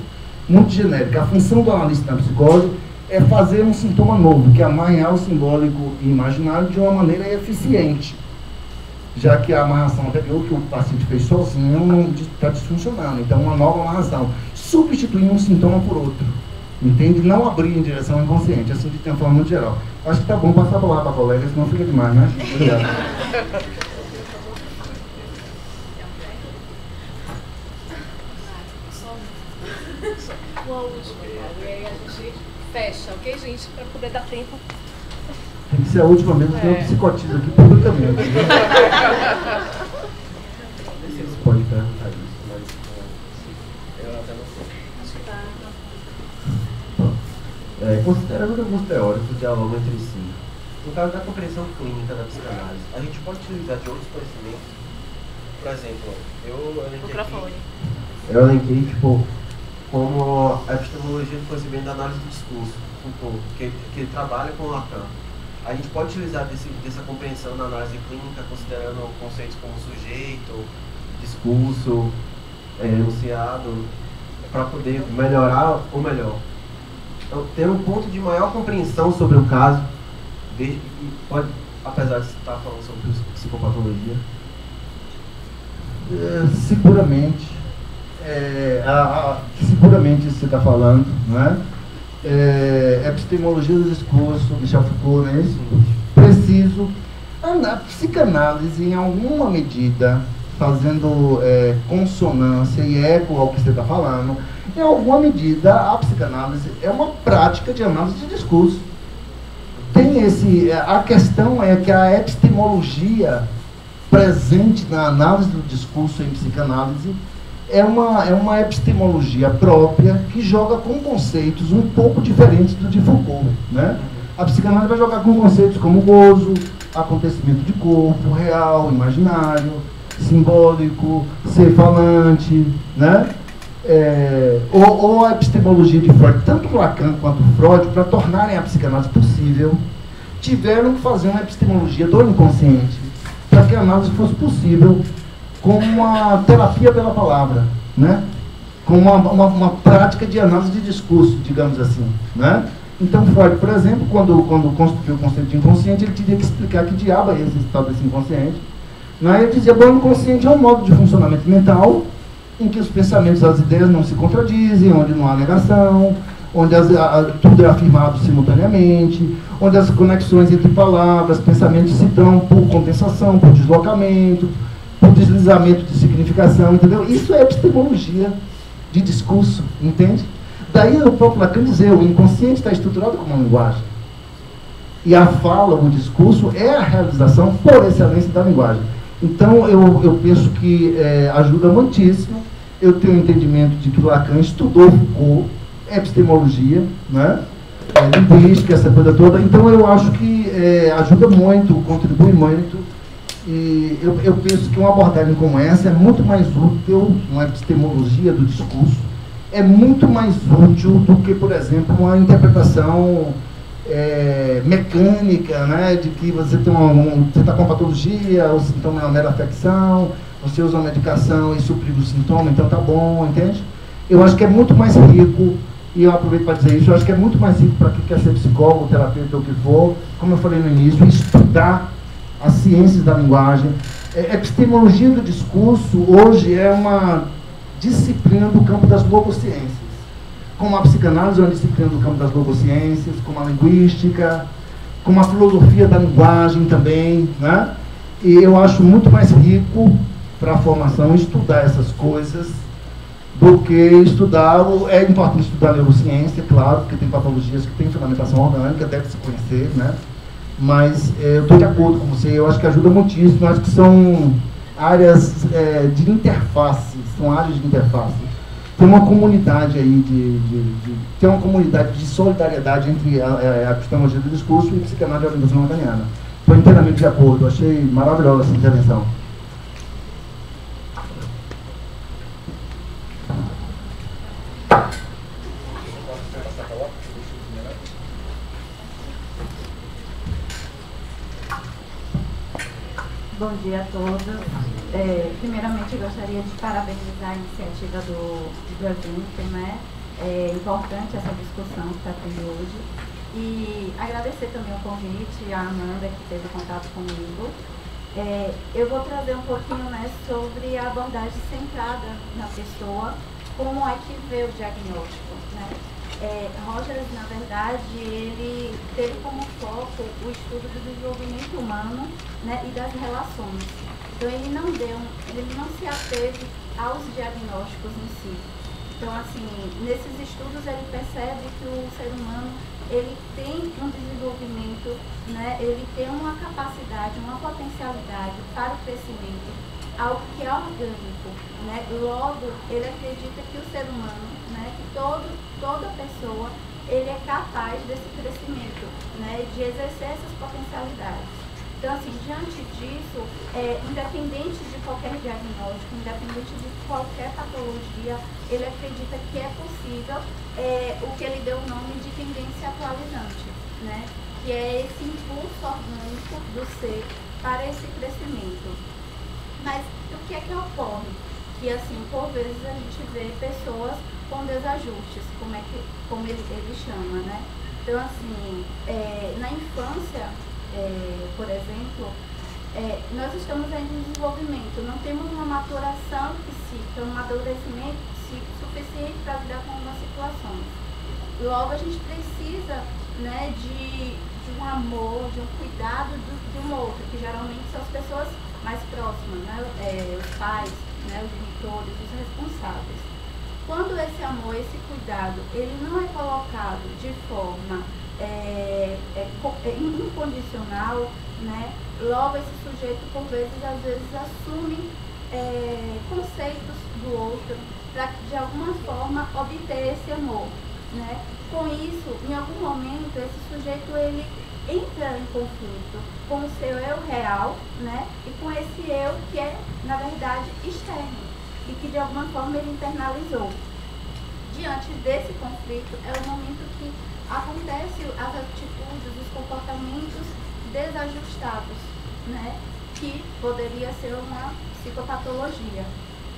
genérica. A função do analista na psicose é fazer um sintoma novo, que é amarrar o simbólico e imaginário de uma maneira eficiente, já que a amarração anterior que o paciente fez sozinho está disfuncionando. Então, uma nova amarração, substituindo um sintoma por outro, entende? Não abrir em direção ao inconsciente, assim, de uma forma muito geral. Acho que tá bom passar por lá para a colega, senão fica demais, né? Obrigado. Uma última, e aí a gente fecha, ok, gente? Para poder dar tempo. Tem que ser a última mesmo, porque eu psicotizo aqui publicamente. Você pode perguntar isso, mas eu até não sei. Considerando que alguns teóricos dialogam entre si, no caso da compreensão clínica da psicanálise, a gente pode utilizar de outros conhecimentos? Por exemplo, eu elenquei tipo, como a epistemologia do conhecimento da análise do discurso, que trabalha com Lacan. A gente pode utilizar dessa compreensão na análise clínica, considerando conceitos como sujeito, discurso, enunciado, para poder melhorar, ou melhor, ter um ponto de maior compreensão sobre o caso, apesar de estar falando sobre psicopatologia. Seguramente você está falando, não é? Epistemologia do discurso, Michel Foucault, né? Preciso. A psicanálise, em alguma medida, fazendo consonância e eco ao que você está falando, em alguma medida, a psicanálise é uma prática de análise de discurso. A questão é que a epistemologia presente na análise do discurso em psicanálise é uma epistemologia própria que joga com conceitos um pouco diferentes do de Foucault, né? A psicanálise vai jogar com conceitos como gozo, acontecimento de corpo, real, imaginário, simbólico, ser falante, né? Ou a epistemologia de Freud, tanto Lacan quanto Freud, para tornarem a psicanálise possível, tiveram que fazer uma epistemologia do inconsciente para que a análise fosse possível, como uma terapia pela palavra, né? Como uma prática de análise de discurso, digamos assim, né? Então Freud, por exemplo, quando construiu o conceito de inconsciente, ele teria que explicar que diabo é esse estado desse inconsciente, né? Ele dizia, bom, o inconsciente é um modo de funcionamento mental em que os pensamentos e as ideias não se contradizem, onde não há negação, onde tudo é afirmado simultaneamente, onde as conexões entre palavras, pensamentos se dão por compensação, por deslocamento, por deslizamento de significação, entendeu? Isso é epistemologia de discurso, entende? Daí o próprio Lacan dizer, o inconsciente está estruturado como uma linguagem. E a fala, o discurso, é a realização por excelência da linguagem. Então, eu penso que ajuda muitíssimo. Eu tenho o entendimento de que Lacan estudou Foucault, epistemologia, né? Linguística, essa coisa toda. Então, eu acho que ajuda muito, contribui muito. E eu penso que uma abordagem como essa é muito mais útil, uma epistemologia do discurso, é muito mais útil do que, por exemplo, uma interpretação mecânica, né, de que você está com patologia, o sintoma é uma mera afecção, você usa uma medicação e suprir o sintoma, então tá bom, entende? Eu acho que é muito mais rico, e eu aproveito para dizer isso, eu acho que é muito mais rico para quem quer ser psicólogo, terapeuta ou o que for, como eu falei no início, estudar as ciências da linguagem. Epistemologia do discurso hoje é uma disciplina do campo das logociências, como a psicanálise é uma disciplina do campo das logociências, como a linguística, como a filosofia da linguagem também, né? E eu acho muito mais rico para a formação estudar essas coisas do que estudar. É importante estudar neurociência, claro, porque tem patologias que têm fundamentação orgânica, deve se conhecer, né? Mas eu estou de acordo com você, eu acho que ajuda muitíssimo, eu acho que são áreas de interface, são áreas de interface. Tem uma comunidade aí, tem uma comunidade de solidariedade entre a epistemologia do discurso e a psicanálise da organização lacaniana. Estou inteiramente de acordo. Achei maravilhosa essa intervenção. Bom dia a todos. Primeiramente, eu gostaria de parabenizar a iniciativa do evento, né? É importante essa discussão que está tendo hoje. E agradecer também o convite, a Amanda, que teve contato comigo. Eu vou trazer um pouquinho, né, sobre a abordagem centrada na pessoa, como é que vê o diagnóstico, né? Rogers, na verdade, ele teve como foco o estudo do desenvolvimento humano, né, e das relações. Então, ele não se ateve aos diagnósticos em si. Então, assim, nesses estudos ele percebe que o ser humano ele tem um desenvolvimento, né, ele tem uma capacidade, uma potencialidade para o crescimento, algo que é orgânico, né? Logo, ele acredita que o ser humano, né, que toda pessoa, ele é capaz desse crescimento, né, de exercer essas potencialidades. Então, assim, diante disso, independente de qualquer diagnóstico, independente de qualquer patologia, ele acredita que é possível o que ele deu o nome de tendência atualizante, né, que é esse impulso orgânico do ser para esse crescimento. Mas o que é que ocorre? Que, assim, por vezes a gente vê pessoas com desajustes, como ele chama, né? Então, assim, na infância, por exemplo, nós estamos em desenvolvimento, não temos uma maturação psíquica, um amadurecimento suficiente para lidar com algumas situações. Logo, a gente precisa, né, de um amor, de um cuidado de um outro, que geralmente são as pessoas mais próximas, né? Os pais, né, os genitores, os responsáveis. Quando esse amor, esse cuidado, ele não é colocado de forma incondicional, né? Logo esse sujeito, por vezes, às vezes assume conceitos do outro para que de alguma forma obter esse amor, né? Com isso, em algum momento, esse sujeito ele entra em conflito com o seu eu real, né? E com esse eu que é, na verdade, externo e que de alguma forma ele internalizou. Diante desse conflito é o momento que acontecem as atitudes, os comportamentos desajustados, né? Que poderia ser uma psicopatologia.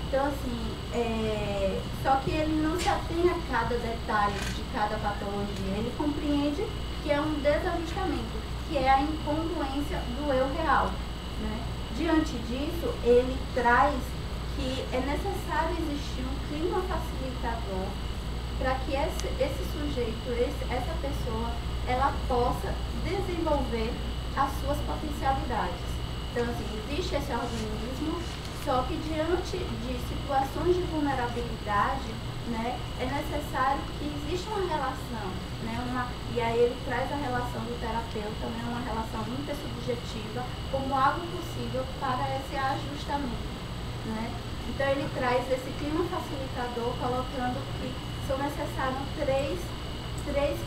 Então, assim, só que ele não se atém a cada detalhe de cada patologia, ele compreende que é um desajustamento, que é a incongruência do eu real, né? Diante disso, ele traz que é necessário existir um clima facilitador para que esse sujeito, essa pessoa, ela possa desenvolver as suas potencialidades. Então, assim, existe esse organismo, só que diante de situações de vulnerabilidade, né, é necessário que exista uma relação, né, e aí ele traz a relação do terapeuta, né, uma relação intersubjetiva, como algo possível para esse ajustamento, né. Então ele traz esse clima facilitador, colocando que são necessários três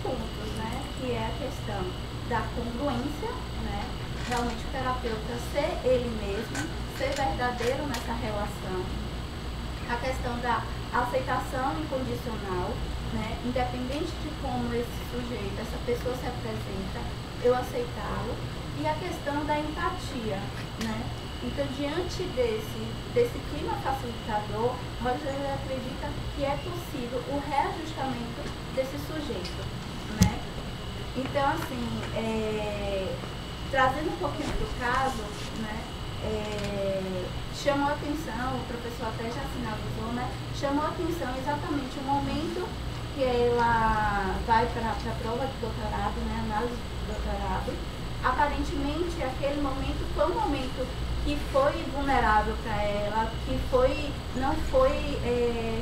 pontos, né, que é a questão da congruência, né, realmente o terapeuta ser ele mesmo, ser verdadeiro nessa relação, a questão da aceitação incondicional, né, independente de como esse sujeito, essa pessoa se apresenta, eu aceitá-lo, e a questão da empatia, né. Então, diante desse clima facilitador, Roger acredita que é possível o reajustamento desse sujeito, né. Então, assim, trazendo um pouquinho do caso, né, chamou a atenção, o professor até já sinalizou, né, chamou a atenção exatamente o momento que ela vai para a prova de doutorado, né, análise de doutorado. Aparentemente, aquele momento foi um momento que foi vulnerável para ela, que não foi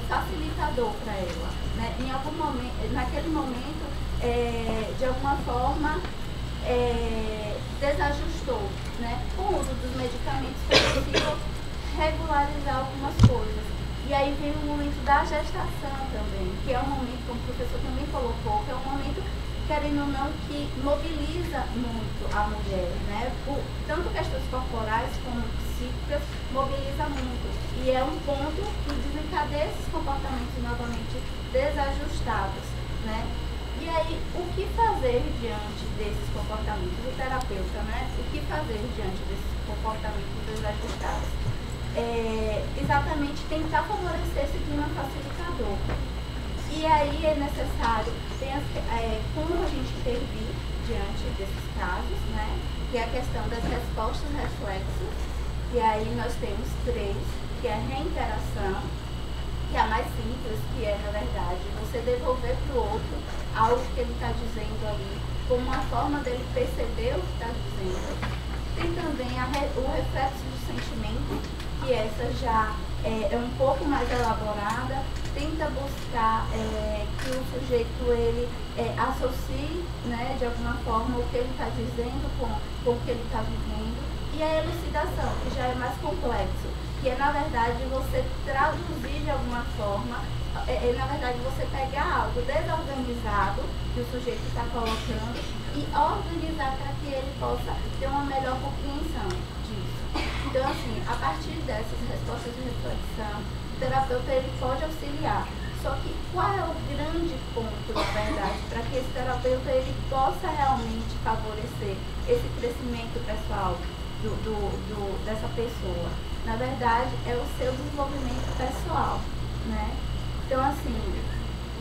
facilitador para ela, né. Em algum momento, naquele momento, de alguma forma, desajustou, né? Com o uso dos medicamentos foi possível regularizar algumas coisas. E aí vem o momento da gestação também, que é um momento, como o professor também colocou, que é um momento querendo ou não, que mobiliza muito a mulher, né? Tanto questões corporais como psíquicas, mobiliza muito. E é um ponto que desencadeia esses comportamentos novamente desajustados, né? E aí, o que fazer diante desses comportamentos? O terapeuta, né? O que fazer diante desses comportamentos desajustados? Exatamente tentar favorecer esse clima facilitador. E aí é necessário, como a gente intervir diante desses casos, né? Que é a questão das respostas reflexos. E aí nós temos 3, que é a reinteração, que é a mais simples, que é, na verdade, você devolver para o outro algo que ele está dizendo ali, como uma forma dele perceber o que está dizendo. Tem também o reflexo do sentimento, que essa já é um pouco mais elaborada, tenta buscar que o sujeito ele associe, né, de alguma forma o que ele está dizendo com o que ele está vivendo. E a elucidação, que já é mais complexo, que é, na verdade, você traduzir de alguma forma, na verdade, você pegar algo desorganizado que o sujeito está colocando e organizar para que ele possa ter uma melhor compreensão disso. Então, assim, a partir dessas respostas de reflexão, o terapeuta ele pode auxiliar. Só que qual é o grande ponto, na verdade, para que esse terapeuta ele possa realmente favorecer esse crescimento pessoal dessa pessoa? Na verdade, é o seu desenvolvimento pessoal, né? Então, assim,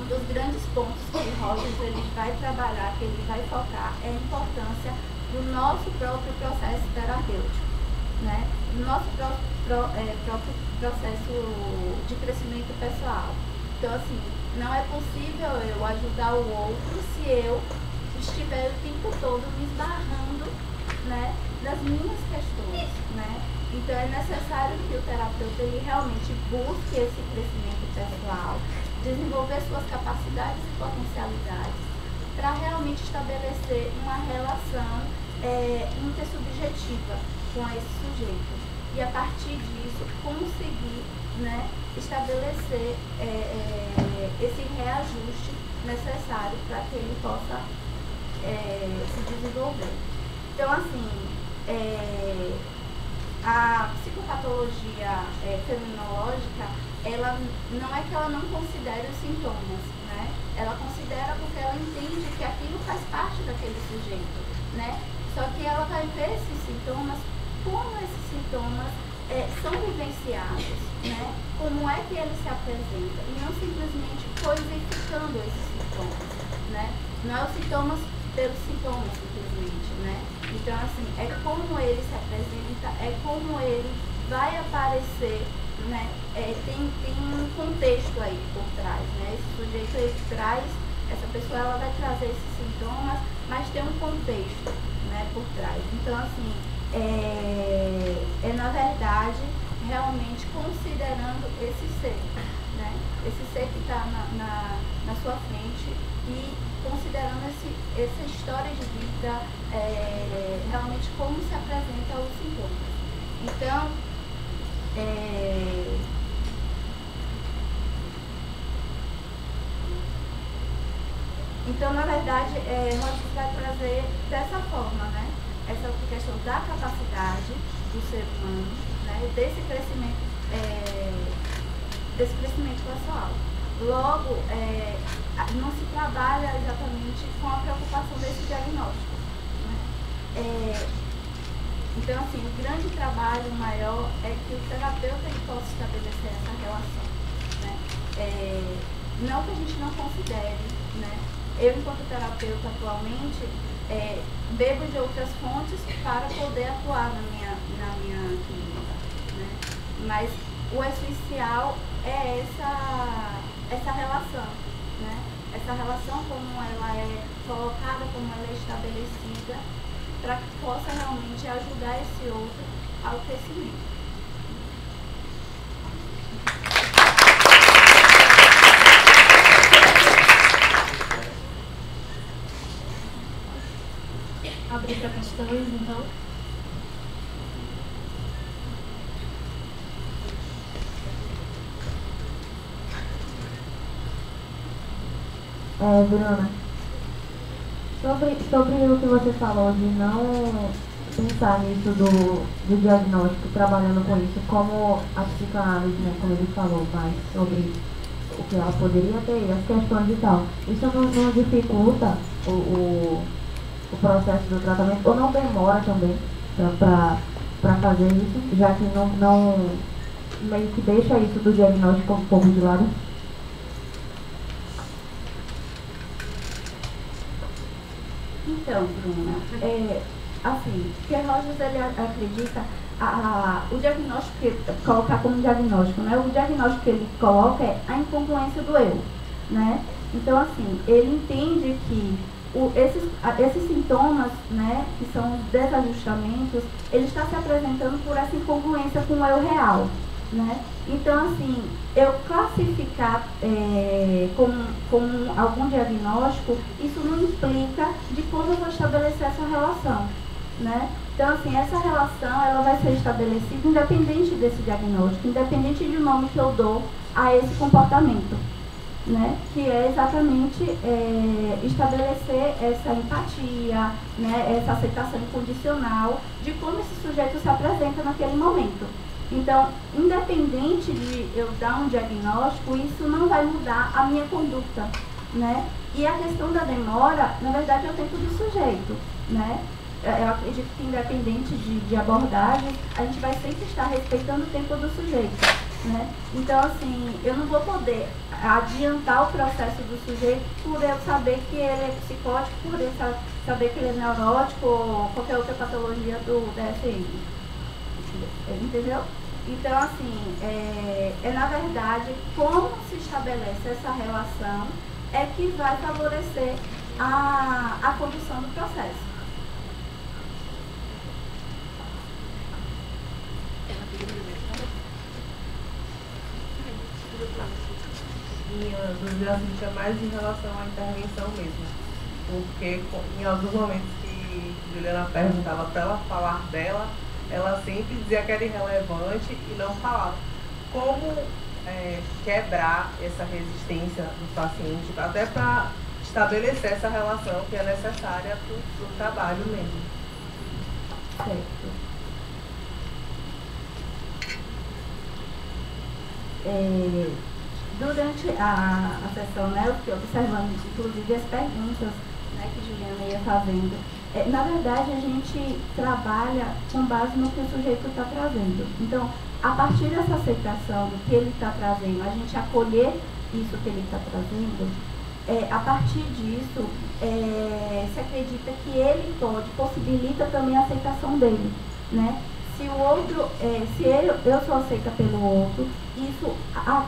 um dos grandes pontos que o Rogers ele vai trabalhar, que ele vai focar, é a importância do nosso próprio processo terapêutico, né? Do nosso próprio processo de crescimento pessoal. Então, assim, não é possível eu ajudar o outro se eu estiver o tempo todo me esbarrando, né, nas minhas questões, né? Então é necessário que o terapeuta ele realmente busque esse crescimento pessoal, desenvolver suas capacidades e potencialidades para realmente estabelecer uma relação intersubjetiva com esse sujeito e a partir disso conseguir, né, estabelecer esse reajuste necessário para que ele possa se desenvolver. Então, assim, a psicopatologia fenomenológica, ela não é que ela não considere os sintomas, né? Ela considera porque ela entende que aquilo faz parte daquele sujeito, né? Só que ela vai ver esses sintomas, como esses sintomas são vivenciados, né? Como é que ele se apresenta, e não simplesmente coisificando esses sintomas, né? Não é os sintomas pelos sintomas, simplesmente, né? Então, assim, é como ele se apresenta, é como ele vai aparecer, né? Tem um contexto aí por trás, né? Esse sujeito, ele traz, essa pessoa, ela vai trazer esses sintomas, mas tem um contexto, né, por trás. Então, assim, na verdade, realmente considerando esse ser, né? Esse ser que está na sua frente e considerando essa história de vida, realmente como se apresenta os sintomas. Então, na verdade, Rogers vai trazer dessa forma, né? Essa questão da capacidade do ser humano, né? Desse crescimento pessoal. Logo, não se trabalha exatamente com a preocupação desse diagnóstico, né? Então, assim, o grande trabalho maior é que o terapeuta ele possa estabelecer essa relação, né? Não que a gente não considere, né? Eu, enquanto terapeuta atualmente, bebo de outras fontes para poder atuar na minha clínica, né? Mas o essencial é essa relação, né? Essa relação, como ela é colocada, como ela é estabelecida, para que possa realmente ajudar esse outro ao crescimento. Abrir para questões, então. Bruna, Sobre o que você falou de não pensar nisso do diagnóstico, trabalhando com isso, como a psicanálise, né, como ele falou, mais sobre o que ela poderia ter, as questões e tal. Isso não dificulta o processo do tratamento, ou não demora também para fazer isso, já que não meio que deixa isso do diagnóstico um pouco de lado? Então, Bruna, assim, que Rogers ele acredita o diagnóstico, colocar como diagnóstico, né? O diagnóstico que ele coloca é a incongruência do eu, né? Então, assim, ele entende que esses sintomas, né, que são os desajustamentos, ele está se apresentando por essa incongruência com o eu real, né? Então, assim, eu classificar como algum diagnóstico, isso não implica de como eu vou estabelecer essa relação, né? Então, assim, essa relação, ela vai ser estabelecida independente desse diagnóstico, independente do nome que eu dou a esse comportamento, né? Que é exatamente estabelecer essa empatia, né? Essa aceitação incondicional de como esse sujeito se apresenta naquele momento. Então, independente de eu dar um diagnóstico, isso não vai mudar a minha conduta, né? E a questão da demora, na verdade, é o tempo do sujeito, né? Eu acredito que independente de abordagem, a gente vai sempre estar respeitando o tempo do sujeito, né? Então, assim, eu não vou poder adiantar o processo do sujeito por eu saber que ele é psicótico, por eu saber que ele é neurótico ou qualquer outra patologia do DSM. Entendeu? Então, assim, na verdade, como se estabelece essa relação é que vai favorecer a condução do processo. Minha dúvida é mais em relação à intervenção mesmo, porque em alguns momentos que Juliana perguntava para ela falar dela, ela sempre dizia que era irrelevante e não falava. Como quebrar essa resistência do paciente, até para estabelecer essa relação que é necessária para o trabalho mesmo. Certo. Durante a sessão, né, eu fiquei observando, inclusive, as perguntas, né, que Juliana ia fazendo. Na verdade, a gente trabalha com base no que o sujeito está trazendo. Então, a partir dessa aceitação do que ele está trazendo, a gente acolher isso que ele está trazendo, a partir disso, se acredita que ele possibilita também a aceitação dele, né? Se o outro, eu sou aceita pelo outro, isso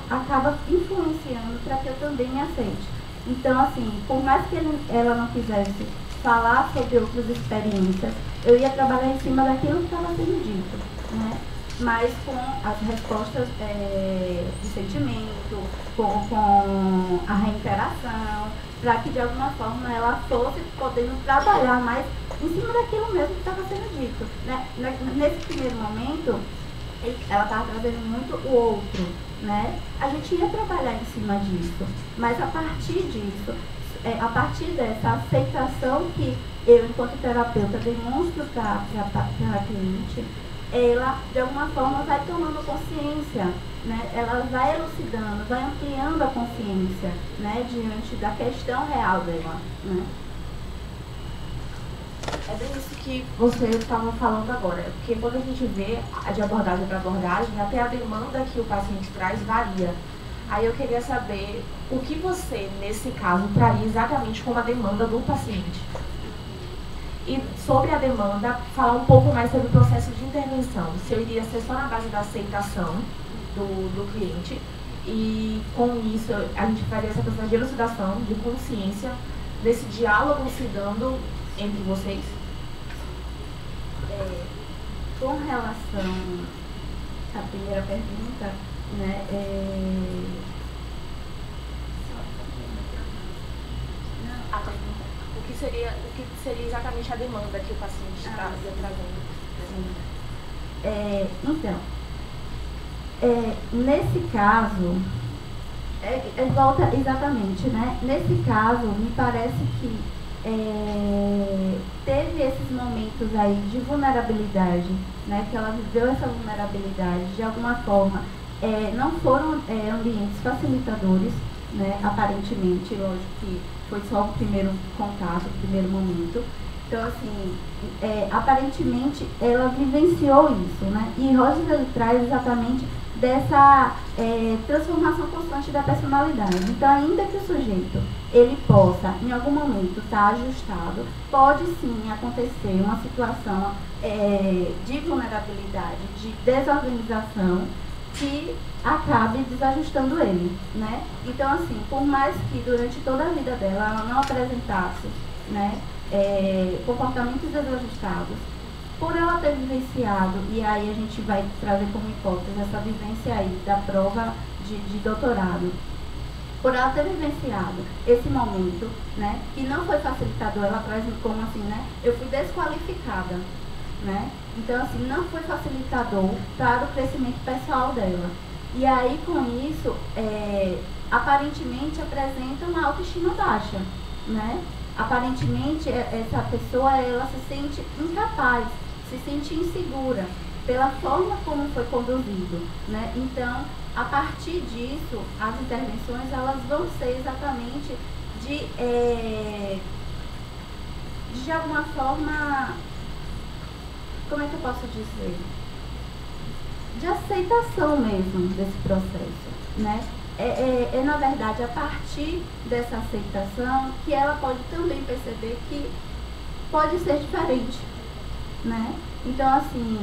acaba influenciando para que eu também me aceite. Então, assim, por mais que ela não quisesse falar sobre outras experiências, eu ia trabalhar em cima daquilo que estava sendo dito, né? Mas com as respostas de sentimento, com a reinteração, para que de alguma forma ela fosse podendo trabalhar mais em cima daquilo mesmo que estava sendo dito, né? Nesse primeiro momento, ela estava trazendo muito o outro, né? A gente ia trabalhar em cima disso, mas a partir disso, a partir dessa aceitação que eu, enquanto terapeuta, demonstro para a cliente, ela, de alguma forma, vai tomando consciência, né? Ela vai elucidando, vai ampliando a consciência, né? Diante da questão real dela, né? É bem isso que você estava falando agora, porque quando a gente vê de abordagem para abordagem, até a demanda que o paciente traz varia. Aí eu queria saber o que você, nesse caso, traria exatamente como a demanda do paciente. E sobre a demanda, falar um pouco mais sobre o processo de intervenção. Se eu iria ser só na base da aceitação do cliente, e com isso a gente faria essa questão de elucidação, de consciência, desse diálogo se dando entre vocês? Com relação à primeira pergunta, né, O que seria exatamente a demanda que o paciente está trazendo? Então, nesse caso, volta exatamente, né? Nesse caso, me parece que teve esses momentos aí de vulnerabilidade, né, que ela viveu essa vulnerabilidade, de alguma forma, não foram ambientes facilitadores, né, aparentemente, lógico que foi só o primeiro contato, o primeiro momento. Então, assim, aparentemente ela vivenciou isso, né, e Rogers ele traz exatamente dessa transformação constante da personalidade. Então, ainda que o sujeito ele possa, em algum momento, estar ajustado, pode sim acontecer uma situação de vulnerabilidade, de desorganização, que acabe desajustando ele, né? Então, assim, por mais que durante toda a vida dela ela não apresentasse, né, comportamentos desajustados, por ela ter vivenciado, e aí a gente vai trazer como hipótese essa vivência aí da prova de doutorado, por ela ter vivenciado esse momento, né, que não foi facilitador, ela traz como assim, né, eu fui desqualificada, né, então assim, não foi facilitador para o crescimento pessoal dela. E aí com isso, aparentemente apresenta uma autoestima baixa, né, aparentemente essa pessoa, ela se sente incapaz, se sente insegura pela forma como foi conduzido, né? Então, a partir disso, as intervenções elas vão ser exatamente de alguma forma, como é que eu posso dizer? De aceitação mesmo desse processo, né? Na verdade, a partir dessa aceitação que ela pode também perceber que pode ser diferente, né? Então, assim,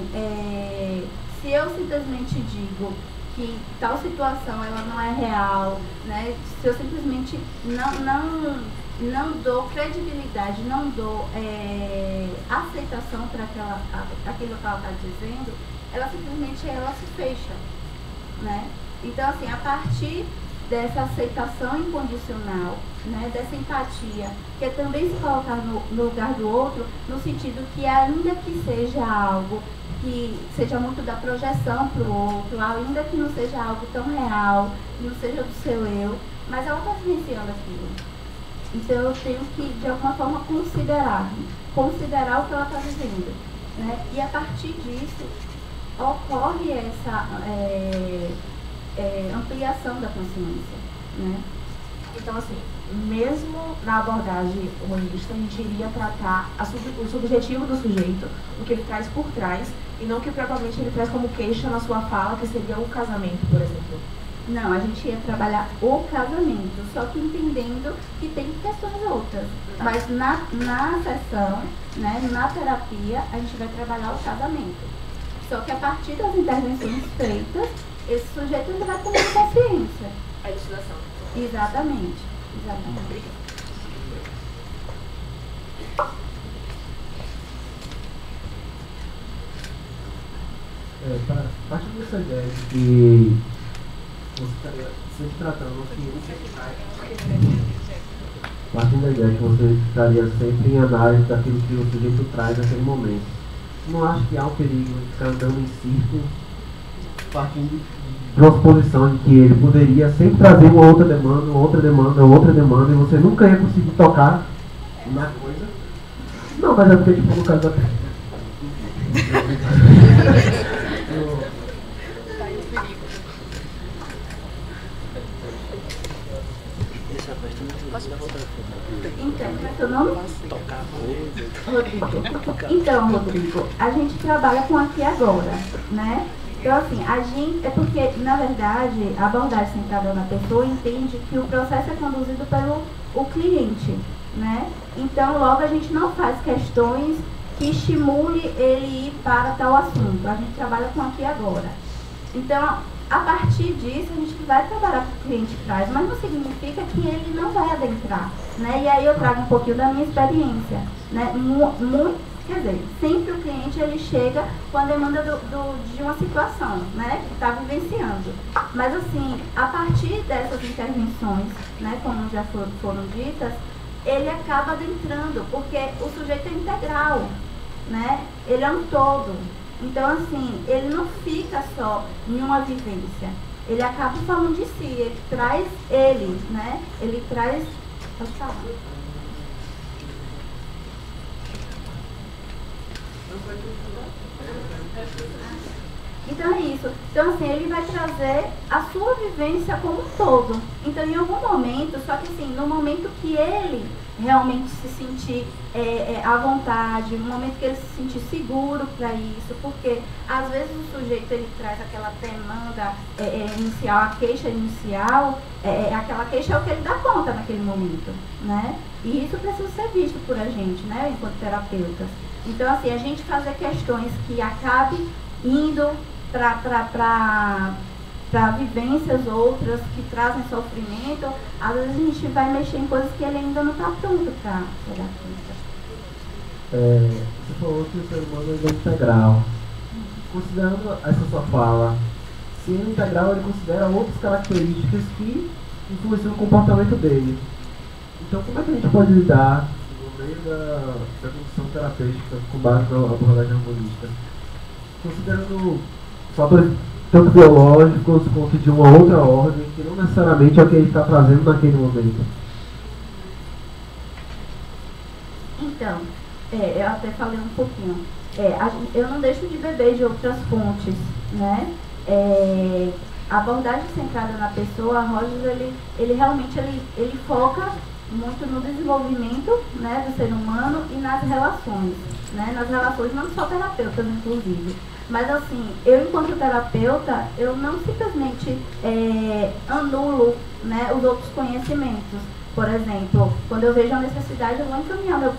se eu simplesmente digo que tal situação ela não é real, né? Se eu simplesmente não dou credibilidade, não dou aceitação para aquilo que ela está dizendo, ela simplesmente se fecha, né? Então, assim, a partir dessa aceitação incondicional, né, dessa empatia, que é também se colocar no lugar do outro, no sentido que ainda que seja algo que seja muito da projeção para o outro, ainda que não seja algo tão real, que não seja do seu eu, mas ela está vivenciando aquilo. Então eu tenho que, de alguma forma, considerar o que ela está vivendo, né? E a partir disso ocorre essa ampliação da consciência, né? Então, assim, mesmo na abordagem humanista, a gente iria tratar o subjetivo do sujeito, o que ele traz por trás, e não o que propriamente ele traz como queixa na sua fala, que seria o casamento, por exemplo. Não, a gente ia trabalhar o casamento, só que entendendo que tem questões outras. Tá. Mas na sessão, né, na terapia, a gente vai trabalhar o casamento. Só que a partir das intervenções feitas, esse sujeito ele vai tomar consciência. A elucidação. Exatamente. Partindo dessa ideia de que você estaria sempre tratando partindo da ideia de que você estaria sempre em análise daquilo que o sujeito traz naquele momento, não acho que há um perigo de ficar andando em círculo, partindo de uma suposição de que ele poderia sempre trazer uma outra demanda, e você nunca ia conseguir tocar na coisa? Não, mas é porque, tipo, no caso da... Então, como é seu nome? Rodrigo. Então, Rodrigo, a gente trabalha com aqui e agora, né? Então, assim, a gente... É porque, na verdade, a abordagem centrada na pessoa entende que o processo é conduzido pelo cliente, né? Então, logo, a gente não faz questões que estimule ele ir para tal assunto. A gente trabalha com aqui e agora. Então, a partir disso, a gente vai trabalhar com o que o cliente traz, mas não significa que ele não vai adentrar, né? E aí eu trago um pouquinho da minha experiência, né? Quer dizer, sempre o cliente ele chega com a demanda de uma situação, né, que está vivenciando. Mas assim, a partir dessas intervenções, né, como já foram ditas, ele acaba adentrando, porque o sujeito é integral, né, ele é um todo. Então assim, ele não fica só em uma vivência, ele acaba falando de si, ele traz ele, né, ele traz... Pode falar. Então é isso. Então assim, ele vai trazer a sua vivência como um todo. Então em algum momento, só que assim, no momento que ele realmente se sentir à vontade, no momento que ele se sentir seguro para isso, porque às vezes o sujeito ele traz aquela demanda inicial, a queixa inicial, aquela queixa é o que ele dá conta naquele momento, né? E isso precisa ser visto por a gente, né, enquanto terapeutas. Então assim, a gente fazer questões que acabem indo para vivências outras que trazem sofrimento, às vezes a gente vai mexer em coisas que ele ainda não está pronto para terapia. Você falou que o ser humano é integral. Considerando essa sua fala, se ele é integral, ele considera outras características que influenciam no comportamento dele. Então, como é que a gente pode lidar no meio da condição terapêutica com base na abordagem harmonista? Considerando fatores tanto biológicos quanto de uma outra ordem, que não necessariamente é o que ele está trazendo naquele momento. Então, eu até falei um pouquinho. Eu não deixo de beber de outras fontes, né? A abordagem centrada na pessoa, Rogers, ele realmente ele foca muito no desenvolvimento, né, do ser humano e nas relações, né? Nas relações, não só terapeutas, inclusive. Mas assim, eu enquanto terapeuta, eu não simplesmente anulo, né, os outros conhecimentos. Por exemplo, quando eu vejo a necessidade, eu vou encaminhar meu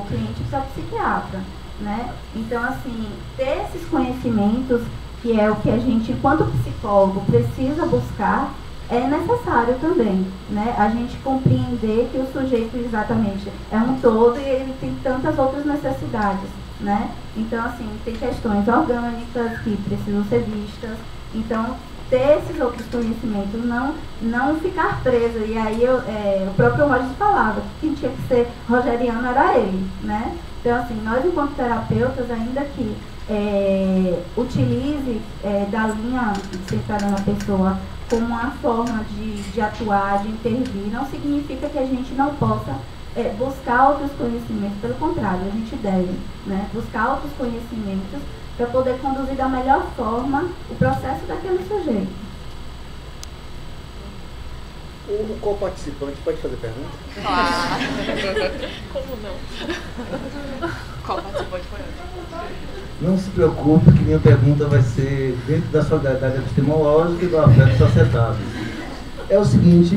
cliente para o psiquiatra, né? Então assim, ter esses conhecimentos, que é o que a gente, enquanto psicólogo, precisa buscar, é necessário também, né? A gente compreender que o sujeito exatamente é um todo e ele tem tantas outras necessidades, né? Então, assim, tem questões orgânicas que precisam ser vistas. Então, ter esses outros conhecimentos, não ficar preso. E aí, o próprio Rogers falava que quem tinha que ser rogeriano era ele, né? Então, assim, nós, enquanto terapeutas, ainda que utilize da linha centrada na pessoa como uma forma de atuar, de intervir, não significa que a gente não possa buscar outros conhecimentos. Pelo contrário, a gente deve, né, buscar outros conhecimentos para poder conduzir da melhor forma o processo daquele sujeito. O co-participante pode fazer pergunta? Ah, como não? Co-participante pode. Não se preocupe que minha pergunta vai ser dentro da solidariedade epistemológica e do afeto societável. É o seguinte,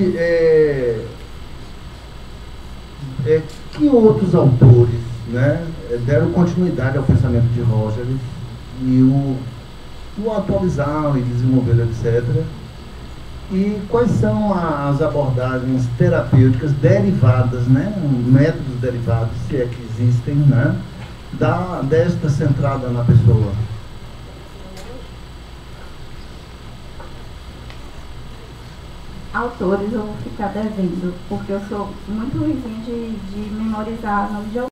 que outros autores, né, deram continuidade ao pensamento de Rogers e o atualizaram e desenvolveram, etc. E quais são as abordagens terapêuticas derivadas, né, métodos derivados, se é que existem, né, desta centrada na pessoa? Autores eu vou ficar devendo, porque eu sou muito ruimzinha de memorizar nome de